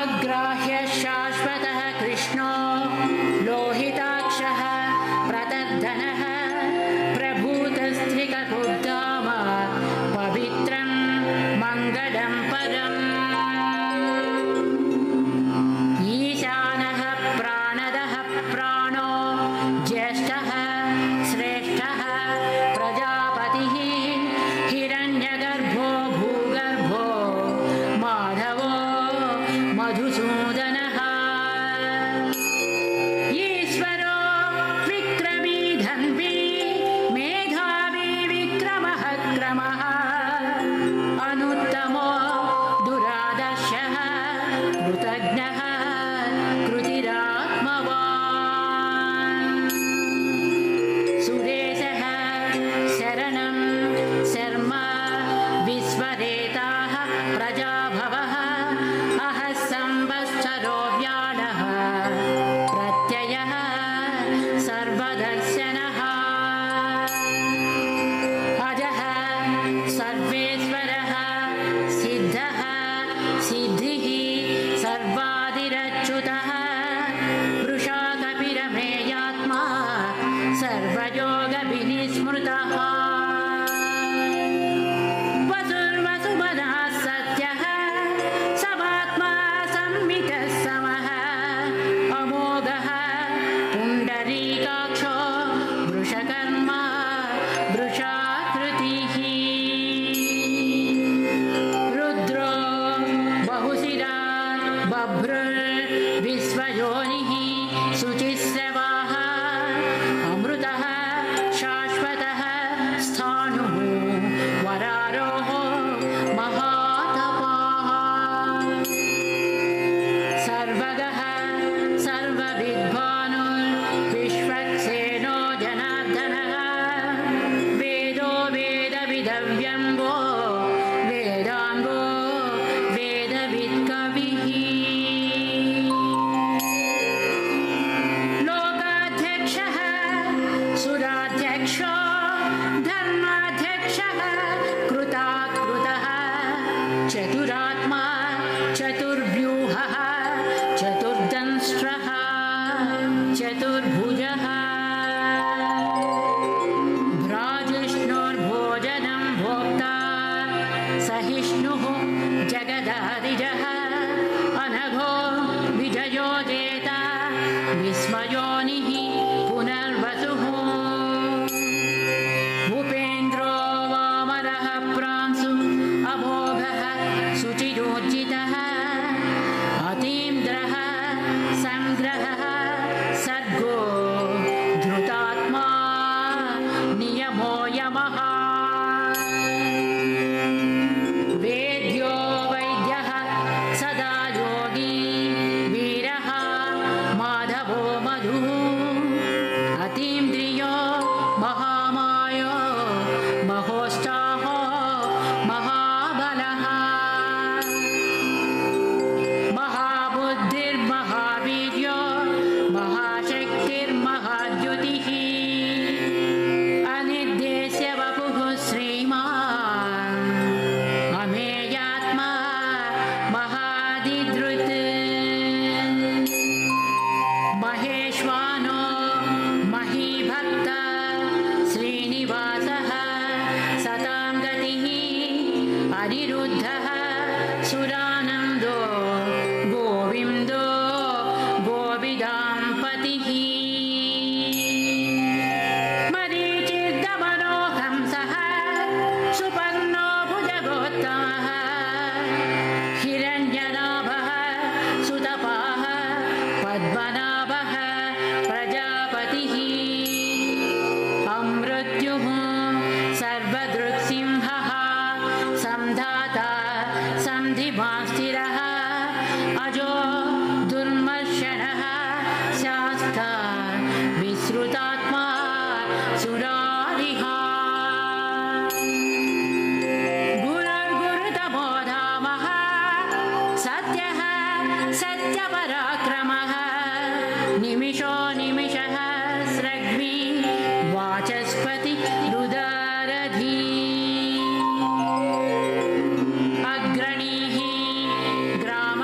अग्राह्यः शाश्वतः कृष्णो लोहिताक्षः प्रदर्दनः प्रभूतस्त्रिककुर्धाम पवित्रं मङ्गलं परम् ईशानः प्राणदः प्राणो ज्येष्ठः श्रेष्ठः प्रजापतिः हिरण्यगर्भो भूगर्भो माधवो मधुसूदनः ईश्वरो विक्रमी धन्वी मेधावी विक्रमः क्रमः अनुत्तमो दुरादर्शः कृतज्ञः कृतिरात्मवान् सुरेशः शरणं शर्म विश्वरेताः प्रजाभवः अहः संवत्सरो व्याळः प्रत्ययः सर्वदर्शनः अजः सर्वेश्वरः सिद्धः सिद्धिः सर्वादिरच्युतः वृषा कपिरमेयात्मा सर्वयोगविनिस्मृतः वसुर्वसुमनः सत्यः समात्मा संमितः समः अमोघः पुण्डरीकाक्षो वृषकर्मा वृषाकृतिः रुद्रो बहुशिरा बभ्रुर्विश्वयोनिः शुचिस्रवाः अमृतः शाश्वतः स्थाणुः वरारोः महातपाः सर्वगः सर्वविद्वानुर्विश्वक्सेनो जनार्दनः वेदो वेदविदव्यम्बो वेदाङ्गो वेदवित्कविः लोकाध्यक्षः सुराध्यक्षो धर्माध्यक्षः कृताकृतः चतुरात्मा चतुर्व्यूहः चतुर्दंष्ट्रः चतुर्भुजः भ्राजिष्णुर्भोजनं भोक्ता सहिष्णुः जगदादिजः अनघो विजयो जेता विस्मयोनिः पुनर्वसुः भूपेन्द्रो वामरः प्रांशु अमोघः शुचिरोज्जितः अतीन्द्रः संग्रहः सर्गो धृतात्मा नियमो यमः वेद्यो वैद्यः सदा योगी वीरः माधवो मधुः अतीन्द्रियो महामायो महोष्ठाहो महाबलः महाबुद्धिर्महावीर्यो महाशक्तिर्महाद्युतिः अनिर्देश्य वपुः श्रीमान् अमेयात्मा महादिदृत् महेश्वानो महीभक्त श्रीनिवासः सतां गतिः अनिरुद्धः सुरानन्दो गोविन्दो गोविदाम्पतिः मरीचिर्दमनो हंसः सुपर्णो भुजगोत्तमः हिरण्यनाभः सुतपाः पद्मनाभः प्रजापतिः अमृत्युः सर्वदृक्सिंहः संधाता संधिमास्थिरः अजो दुर्मर्शनः शास्ता विश्रुतात्मा सुरारिः गुरुर्गुरुतमो धामः सत्यः सत्यपराक्रमः निमिषो निमिषः स्रग्वी वाचस्पति रुदारधी अग्रणीः ग्राम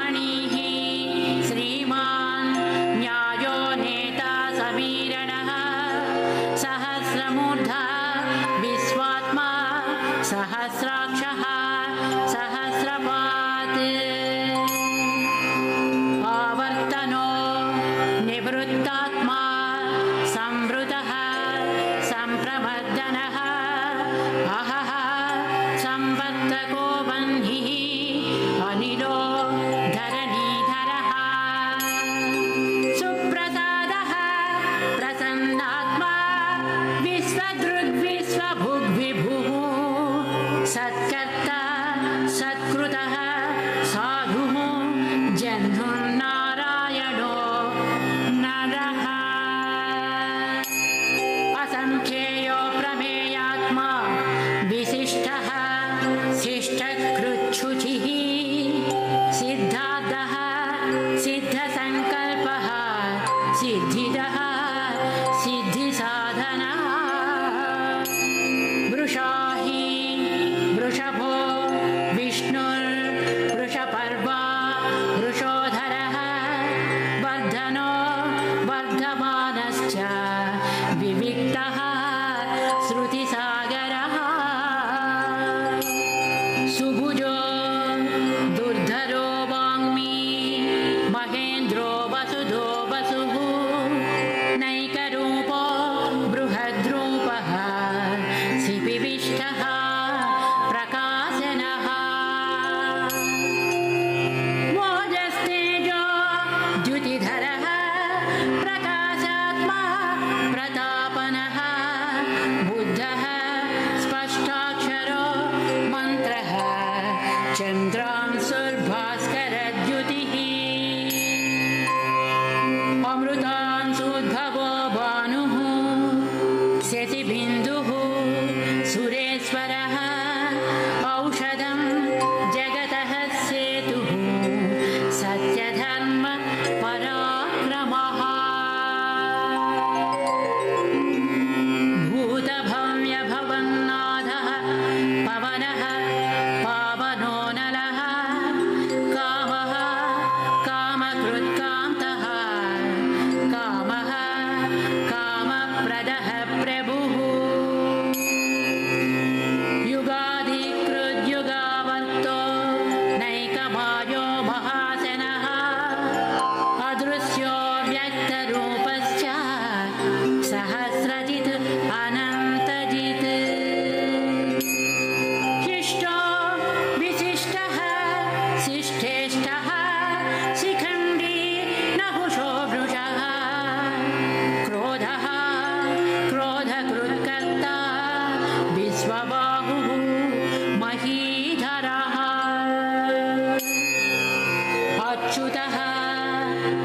च्युतः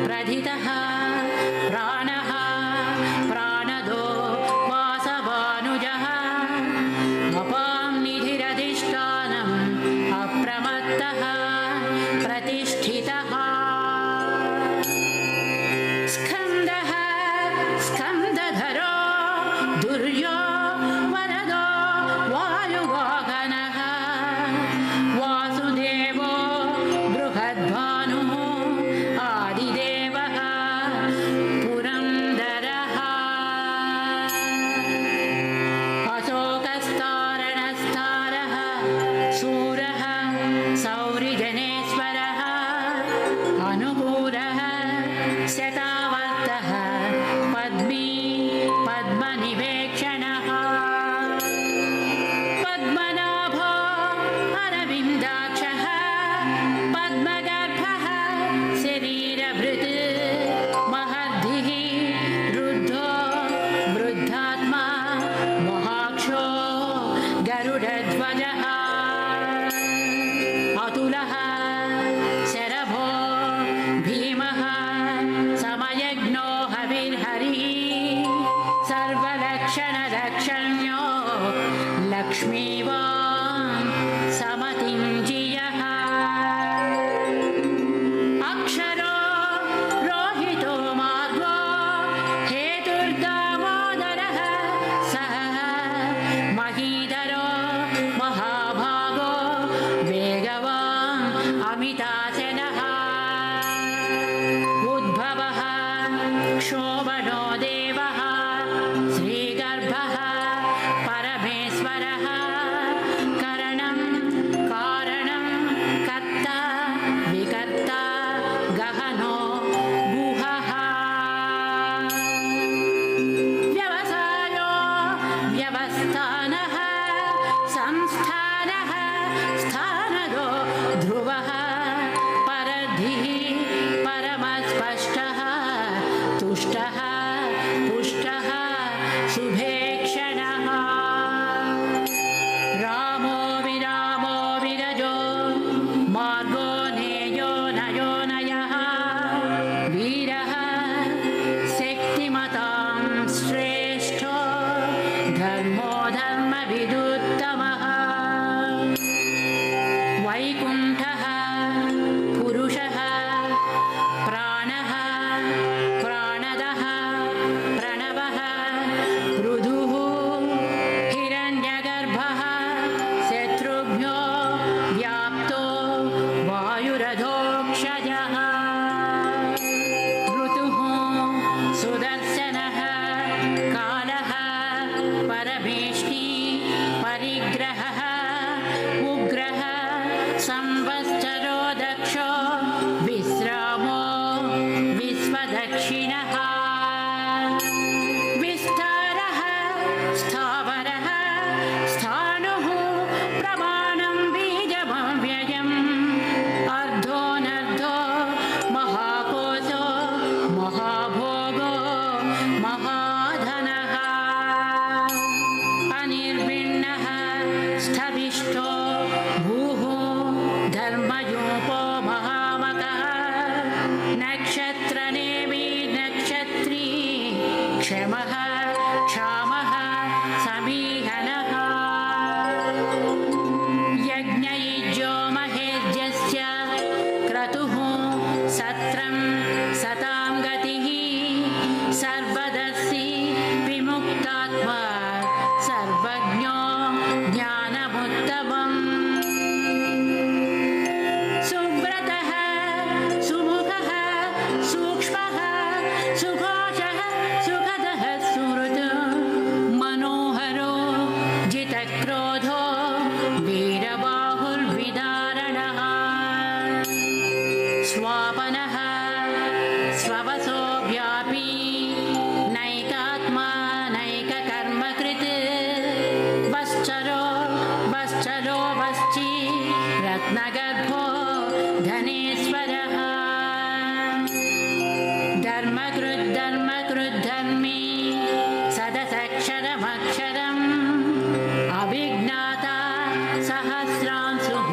प्रथितः प्राणः प्राणदो वासवानुजः अपां निधिरधिष्ठानम् अप्रमत्तः प्रतिष्ठितः स्कन्दः स्कन्दधरो दुर्यो वरदो वायुवाहनः वासुदेवो बृहद्भानुः आदिदेवः पुरन्दरः अशोकस्तारणस्तारः शूरः सौरिजनेश्वरः अनुकूलः शतावर्तः पद्मी पद्मनिवेक्षणः पद्मनाभो अरविन्दाक्षः पद्मगर्भः शरीरभृत् महर्धिः रुद्धो वृद्धात्मा महाक्षो गरुडध्वजः अतुलः शरभो भीमः समयज्ञो हविर्हरिः सर्वलक्षणलक्षण्यो लक्ष्मीवान् समतिञ्जियः अक्षरो रोहितो मार्गो हेतुर्दामोदरः सः महीधरो महाभागो वेगवान् अमिताशनः उद्भवः क्षोभनो देवः श्रीगर्भः परमेश्वरः करणं कारणं कर्ता विकर्ता गहनो गुहः व्यवसायो व्यवस्थानः संस्थानः स्थानदो ध्रुवः परधिः परमस्पष्टः तुष्टः पुष्टः शुभेक्षणः रामो विरामो विरजो मार्गो नेयो नयो नयः वीरः शक्तिमतां श्रेष्ठो धर्मो धर्मविदुत्तमः वैकुण्ठः पुरुषः प्राणः प्राणदः प्रणवः पृथुः हिरण्यगर्भः शत्रुभ्यो व्याप्तो वायुरधोक्षजः ऋतुः सुदर्शनः कालः परमेष्टि परिग्रहः उग्रः संवत्सरो दक्षो विश्रामो विश्वदक्षिणः विस्तारः स्थावरः स्थाणुः प्रमाणं बीजमव्ययम् अर्धोऽनर्धो महाकोशो महाभोगो महाधनः अनिर्विण्णः स्थविष्ठो भूः धर्मयोपो महामकः नक्षत्रनेमि नक्षत्री क्षमः क्षामः समीहनः यज्ञयुज्यो महेज्यस्य क्रतुः सत्रं सतां गतिः सर्वदर्शी विमुक्तात्मा सर्वज्ञो ज्ञानमुत्तमम् सुव्रतः सुमुखः सूक्ष्मः सुघोषः सुखदः सुहृत् मनोहरो जितक्रोधो वीरबाहुर्विदारणः स्वापनः स्ववसो व्यापी नैकात्मा नैककर्मकृत् वश्चरो वश्चरो वश्ची रत्नगर्भो धनेश्वरः धर्मकृद्धर्मी सदसक्षरमक्षरम् अभिज्ञाता सहस्रांशुः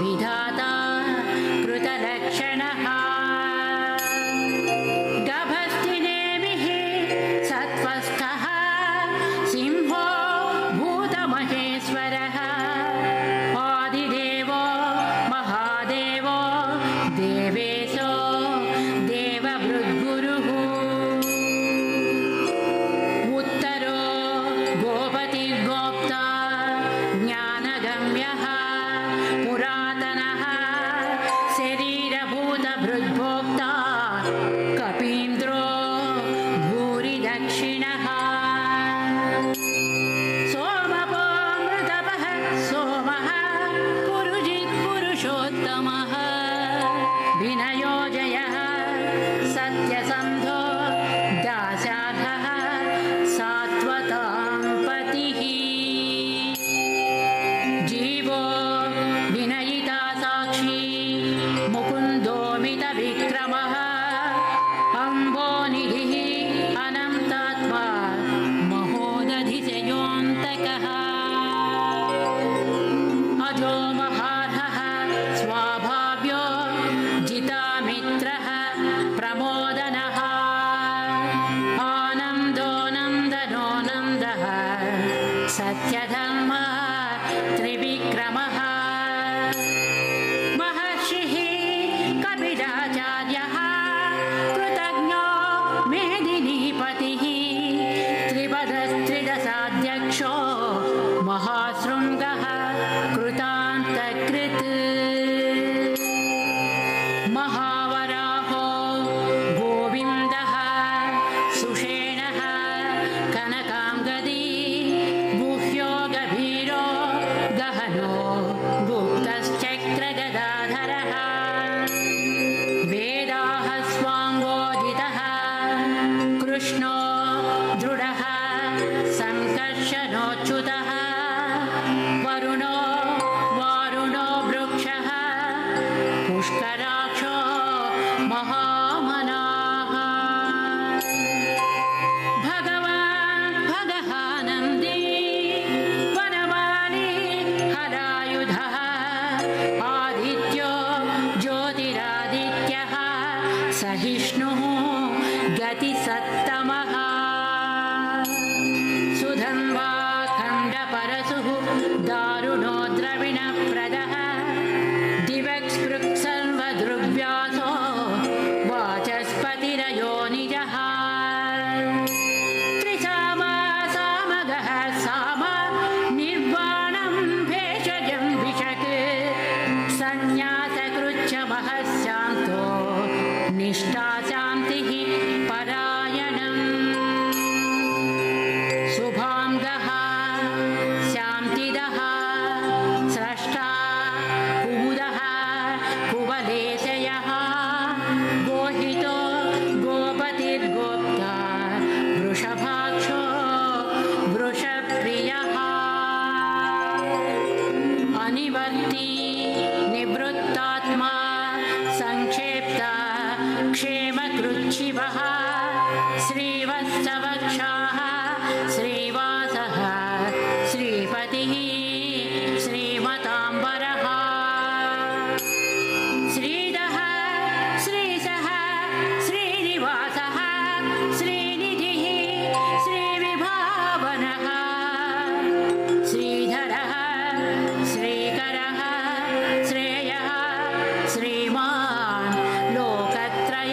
विधाता कृतल दक्षिणः गभस्तिनेमिः सत्त्वस्थः सिंहो भूतमहेश्वरः आदिदेवो महादेवो देवेशो देवभृद्गुरुः उत्तरो गोपतिर्गोप्ता ज्ञानगम्यः पुरातनः शरीरभूतभृद्भोक्ता कपीन्द्रो भूरि दक्षिणः सोमपो मृतपः सोमः पुरुजित् पुरुषोत्तमः विनयो जयः सत्यसन्धो दाशार्हः सात्वतां पतिः जीवो विनयिता साक्षी मुकुन्दोमितविक्रमः अम्बोनिधिः अनन्तात्मा महोदधिशयोऽन्तकः अजो महार्हः स्वाभाव्यो जितामित्रः प्रमोदनः आनन्दो नन्दनो नन्दः सत्यधर्म त्रिविक्रमः महर्षिः कपिलाचार्यः कृतज्ञो मेदिनीपतिः त्रिपदस्त्रिदशाध्यक्षो महाशृङ्गः कृतान्तकृत् महावराहो गोविन्दः सुषेणः कनकाङ्गदी गुह्यो गभीरो गहनो गुप्तश्चक्रगदाधरः वेदाः स्वाङ्गोदितः कृष्णो दृढः सङ्कर्षणोच्युतः वरुणो वारुणो वृक्षः पुष्कराक्षो महामनाः भगवान् भगहानन्दी वनमाली हरायुधः आदित्यो ज्योतिरादित्यः सहिष्णुः गतिसत्तमः सुधन्वा खण्डपरशुः दारुणो द्रविणप्रदः दिवक्स्पृक्सर्वदृग्व्यासो वाचस्पतिरयो निजः त्रिसामा सामगः साम निर्वाणं भेषजं विशक् संन्यासकृच्छमः शान्तो निष्ठा शान्तिः परायणम् शुभाङ्गः शान्तिदः स्रष्टा कुमुदः कुवलेशयः गोहितो गोपतिर्गोप्ता वृषभाक्षो वृषप्रियः अनिवर्ती निवृत्तात्मा संक्षेप्ता क्षेमकृच्छिवः श्रीवत्सवक्षाः श्रीवासः श्रीपतिः श्रीमताम्बरः श्रीधः श्रीशः श्रीनिवासः श्रीनिधिः श्रीविभावनः श्रीधरः श्रीकरः श्रेयः श्रीमान् लोकत्रयाश्रयः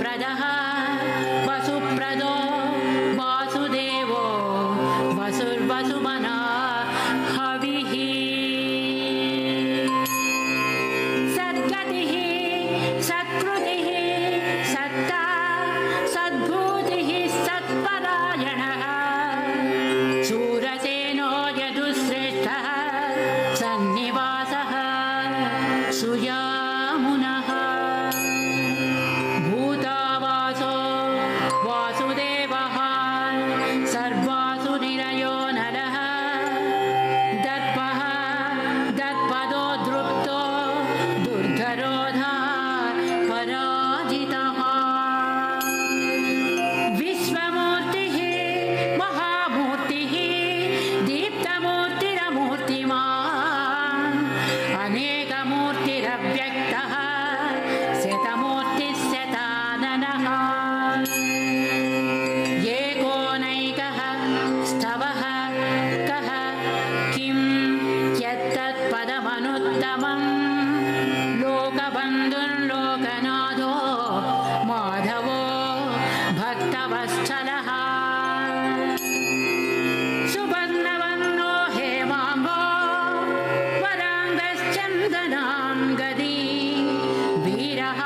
वसुप्रदः वसुप्रदो वासुदेवो वसुर्वसुमना हविः सद्गतिः सत्कृतिः सत्ता सद्भूतिः सत्परायणः शूरसेनो यदुश्रेष्ठः सन्निवासः सुयामुनः भूतावासो वासुदेवः सर्वासु निरयो नरः दर्पः दर्पदो दृप्तो दुर्धरोधा पराजितः विश्वमूर्तिः महामूर्तिः दीप्तमूर्तिरमूर्तिमान् अनेकमूर्तिरव्यक्तः शतमूर्तिः शताननः एकोनैकः स्तवः कः किं यत्तत्पदमनुत्तमम् लोकबन्धुर्लोकनाथो माधवो भक्तवत्सलः सुवर्णवर्णो हेमाम्बो वराङ्गश्चन्दनां गदी वीरः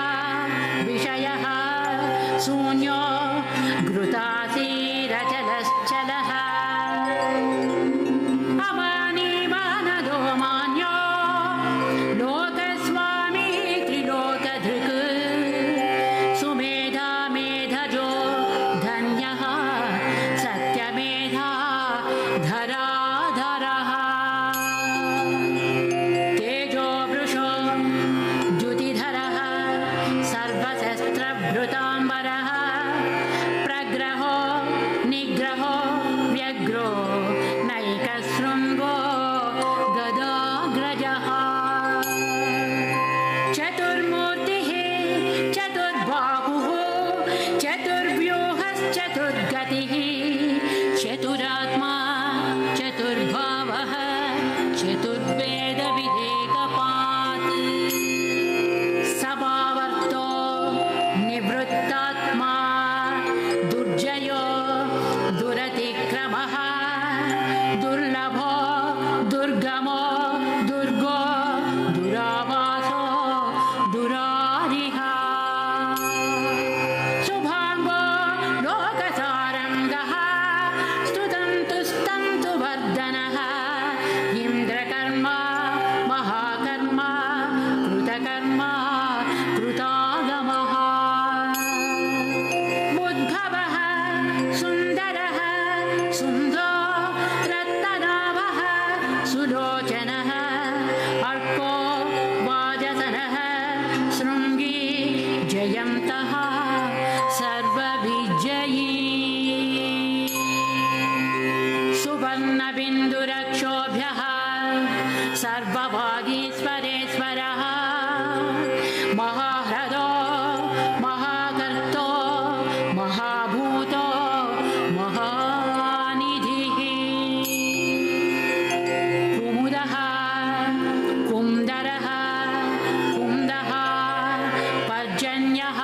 विषयः शून्यो घृतासीरचलश्चलः अमानीमानदो मान्यो लोकस्वामी त्रिलोकधृक् सुमेधा मेधजो धन्यः सत्यमेधा धराधरः तेजो वृषो द्युतिधरः सर्वशस्त्रभृताम्बरः प्रग्रहो निग्रहो व्यग्रो नैकशृङ्गो गदाग्रजः चतुर्मूर्तिः चतुर्बाहुः चतुर्व्यूहश्चतुर्गतिः चतुरात्मा चतुर्भावः चतुर्वेदविधेकपात् सभावर्तो निवृत्तात्मा दुर्जयो दुरतिक्रमः दुर्लभो दुर्गमो दुर्गो दुरावासो दुरारिः शुभाङ्गो लोकसारङ्गः स्तुतन्तु वर्धनः इन्द्रकर्मा महाकर्मा कृतकर्मा कृतागमः उद्भवः सुन्दरः सुन्दो रत्ननाभः सुलोचनः अर्को वाजसनः शृङ्गी जयन्तः सर्वविजयी सुवर्णबिन्दुरक्षोभ्यः सर्वभागीश्वरेश्वरः महाह्रदो महाकर्तो महाभूतो महानिधिः कुमुदः कुन्दरः कुन्दः पर्जन्यः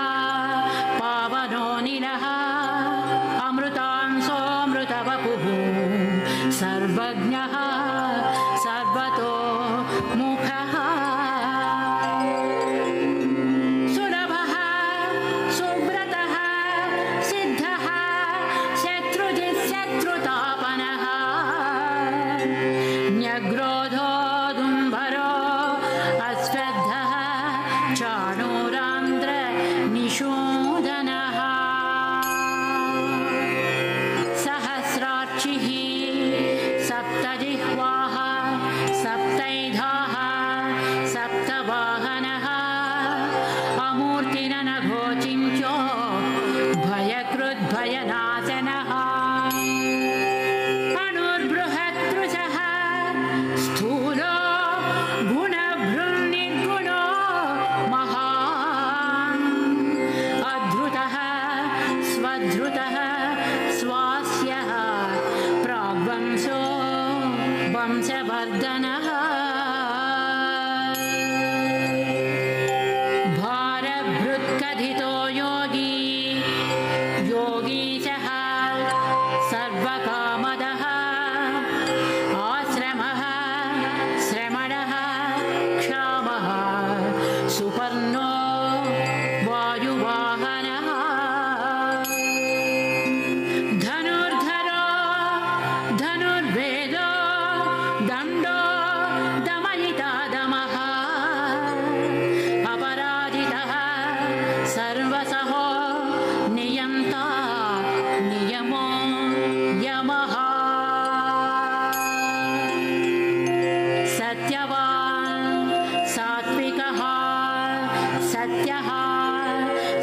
सत्यः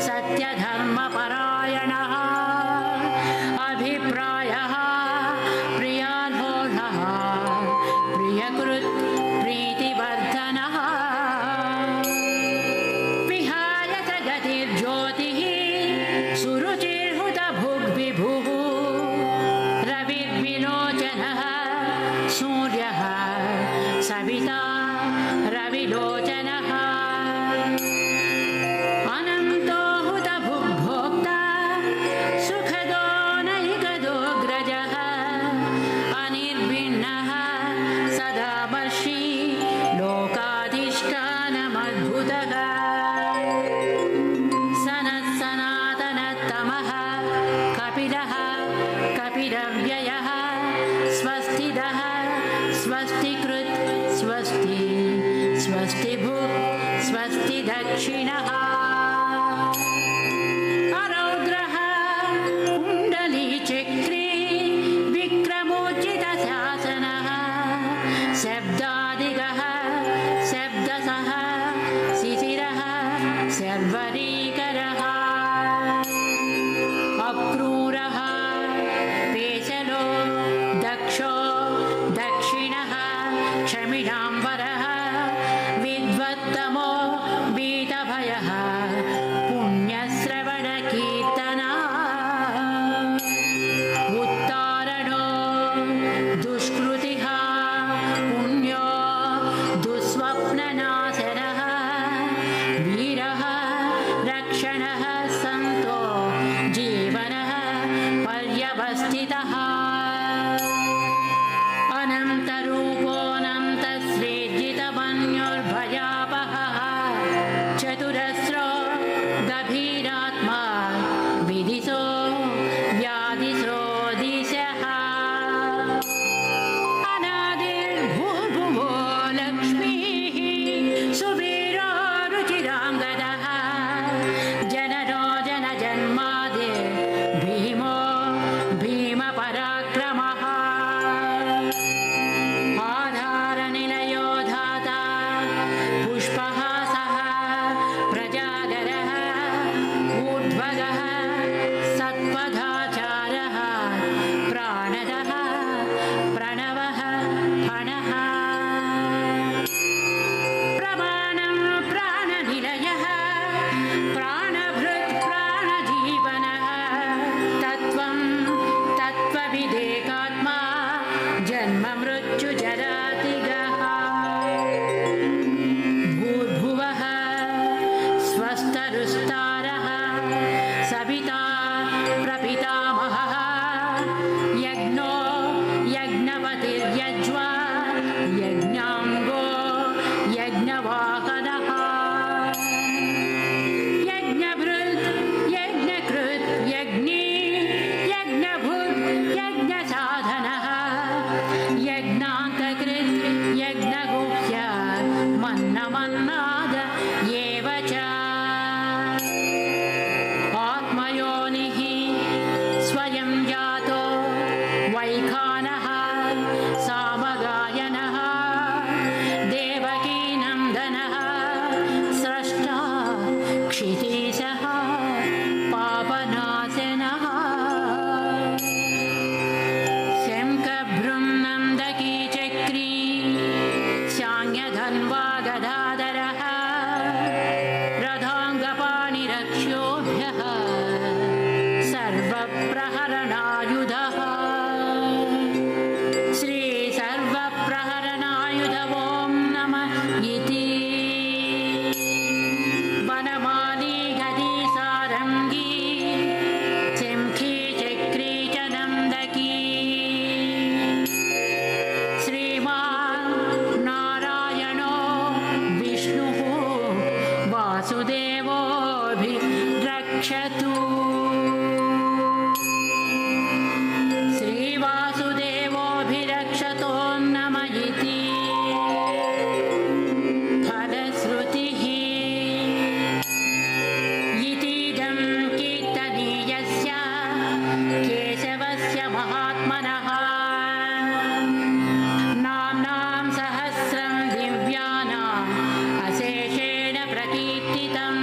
सत्यधर्मपरायणः अभिप्रायः प्रियाधोषः प्रियकृत् प्रीतिवर्धनः विहाय च गतिर्ज्योतिः सुरुचिर्हुतभुग्विभुः रविर्विलोचनः सूर्यः सविता रविलोचनः अनन्तो हुतभुग्भोक्ता सुखदो नैकदोऽग्रजः अनिर्भिन्नः सदावर्षी लोकाधिष्ठानमद्भुतः सनत्सनातनतमः कपिलः कपिलव्ययः स्वस्तिदः स्वस्तिकृत् स्वस्ति स्वस्तिभुक् स्वस्ति दक्षिणः अरौद्रः कुण्डलीचक्री विक्रमोचितशासनः शब्दादिगः शब्दसः शिशिरः शर्वरीकरः अक्रूरः पेशलो दक्षो दक्षिणः क्षमिणाम्बरः विद्वत्तमो वीतभयः पुण्यश्रवणकीर्तना उत्तारणो दुष्कृतिः पुण्यो दुःस्वप्ननाशनः वीरः रक्षणः सन्तो जीवनः पर्यवस्थितः अनन्तरूपोऽनन्तश्रीर्जितमन्योर्भयापहः चतुरस्रो गभीरात्मा विदिशो व्याधिसो दिशः अनादिर्भूर्भुवो लक्ष्मीः सुवीरो रुचिराङ्गदः जनरो जनजन्मादिर् भीमो भीमपराक्रमः आधारनिलयो धाता पुष्पहासः प्रजागरः ऊर्ध्वगः सत्पदाचारः प्राणदः प्रणवः फणः प्रमाणं प्राणनिलयः प्राणभृत् प्राणजीवनः तत्त्वं तत्त्वविदेकात्मा जन्म मृत्युजरातिगः भूर्भुवः स्वस्तरुस्तारः सविता प्रपितामहः यज्ञो यज्ञपतिर्यज्वा यज्ञाङ्गो यज्ञवाहनः यज्ञभृत् यज्ञकृत् यज्ञी यज्ञभुग् यज्ञसाधनः यज्ञान्तकृत् यज्ञगुह्य मन्नमन्नाद एव च आत्मयोनिः स्वयं जातो वैखानः सामगायनः देवकीनन्दनः स्रष्टा क्षितीशः पापनाशनः शङ्खभृङ्नन्दकी चक्री शाङ्ग्यधन्वा गदाधरः रथाङ्गपाणिरक्ष्योभ्यः सर्वप्रहरणायुधः श्रीसर्वप्रहरणायुध ॐ नमः इति वनमाली गदी सारङ्गी शङ्खी चक्री च नन्दकी श्रीमान् नारायणो विष्णुः वासुदेवोऽभिरक्षतु श्रीवासुदेवोऽभिरक्षतो नम इति फलश्रुतिः इतीदं कीर्तनीयस्य केशवस्य महात्मनः नाम्नां सहस्रं दिव्यानाम् अशेषेण प्रकीर्तितम्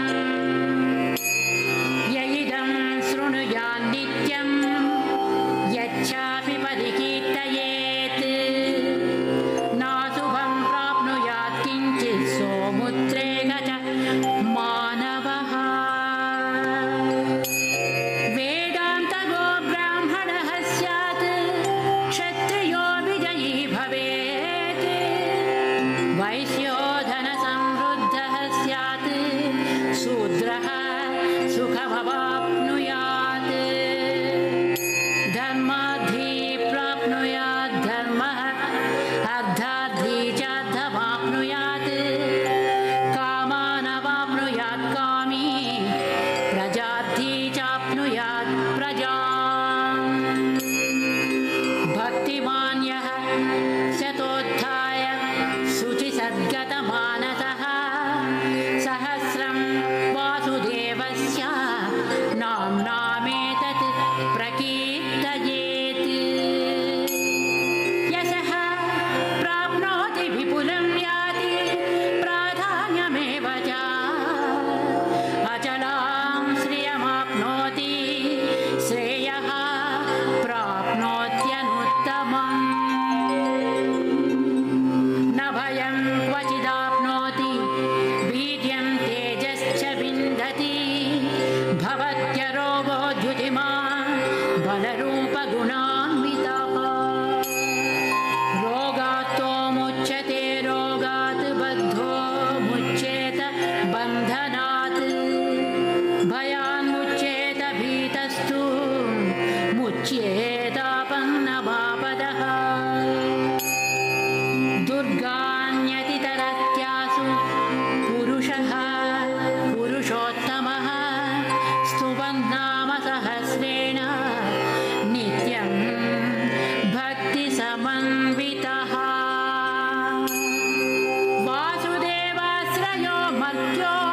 मर्त्यो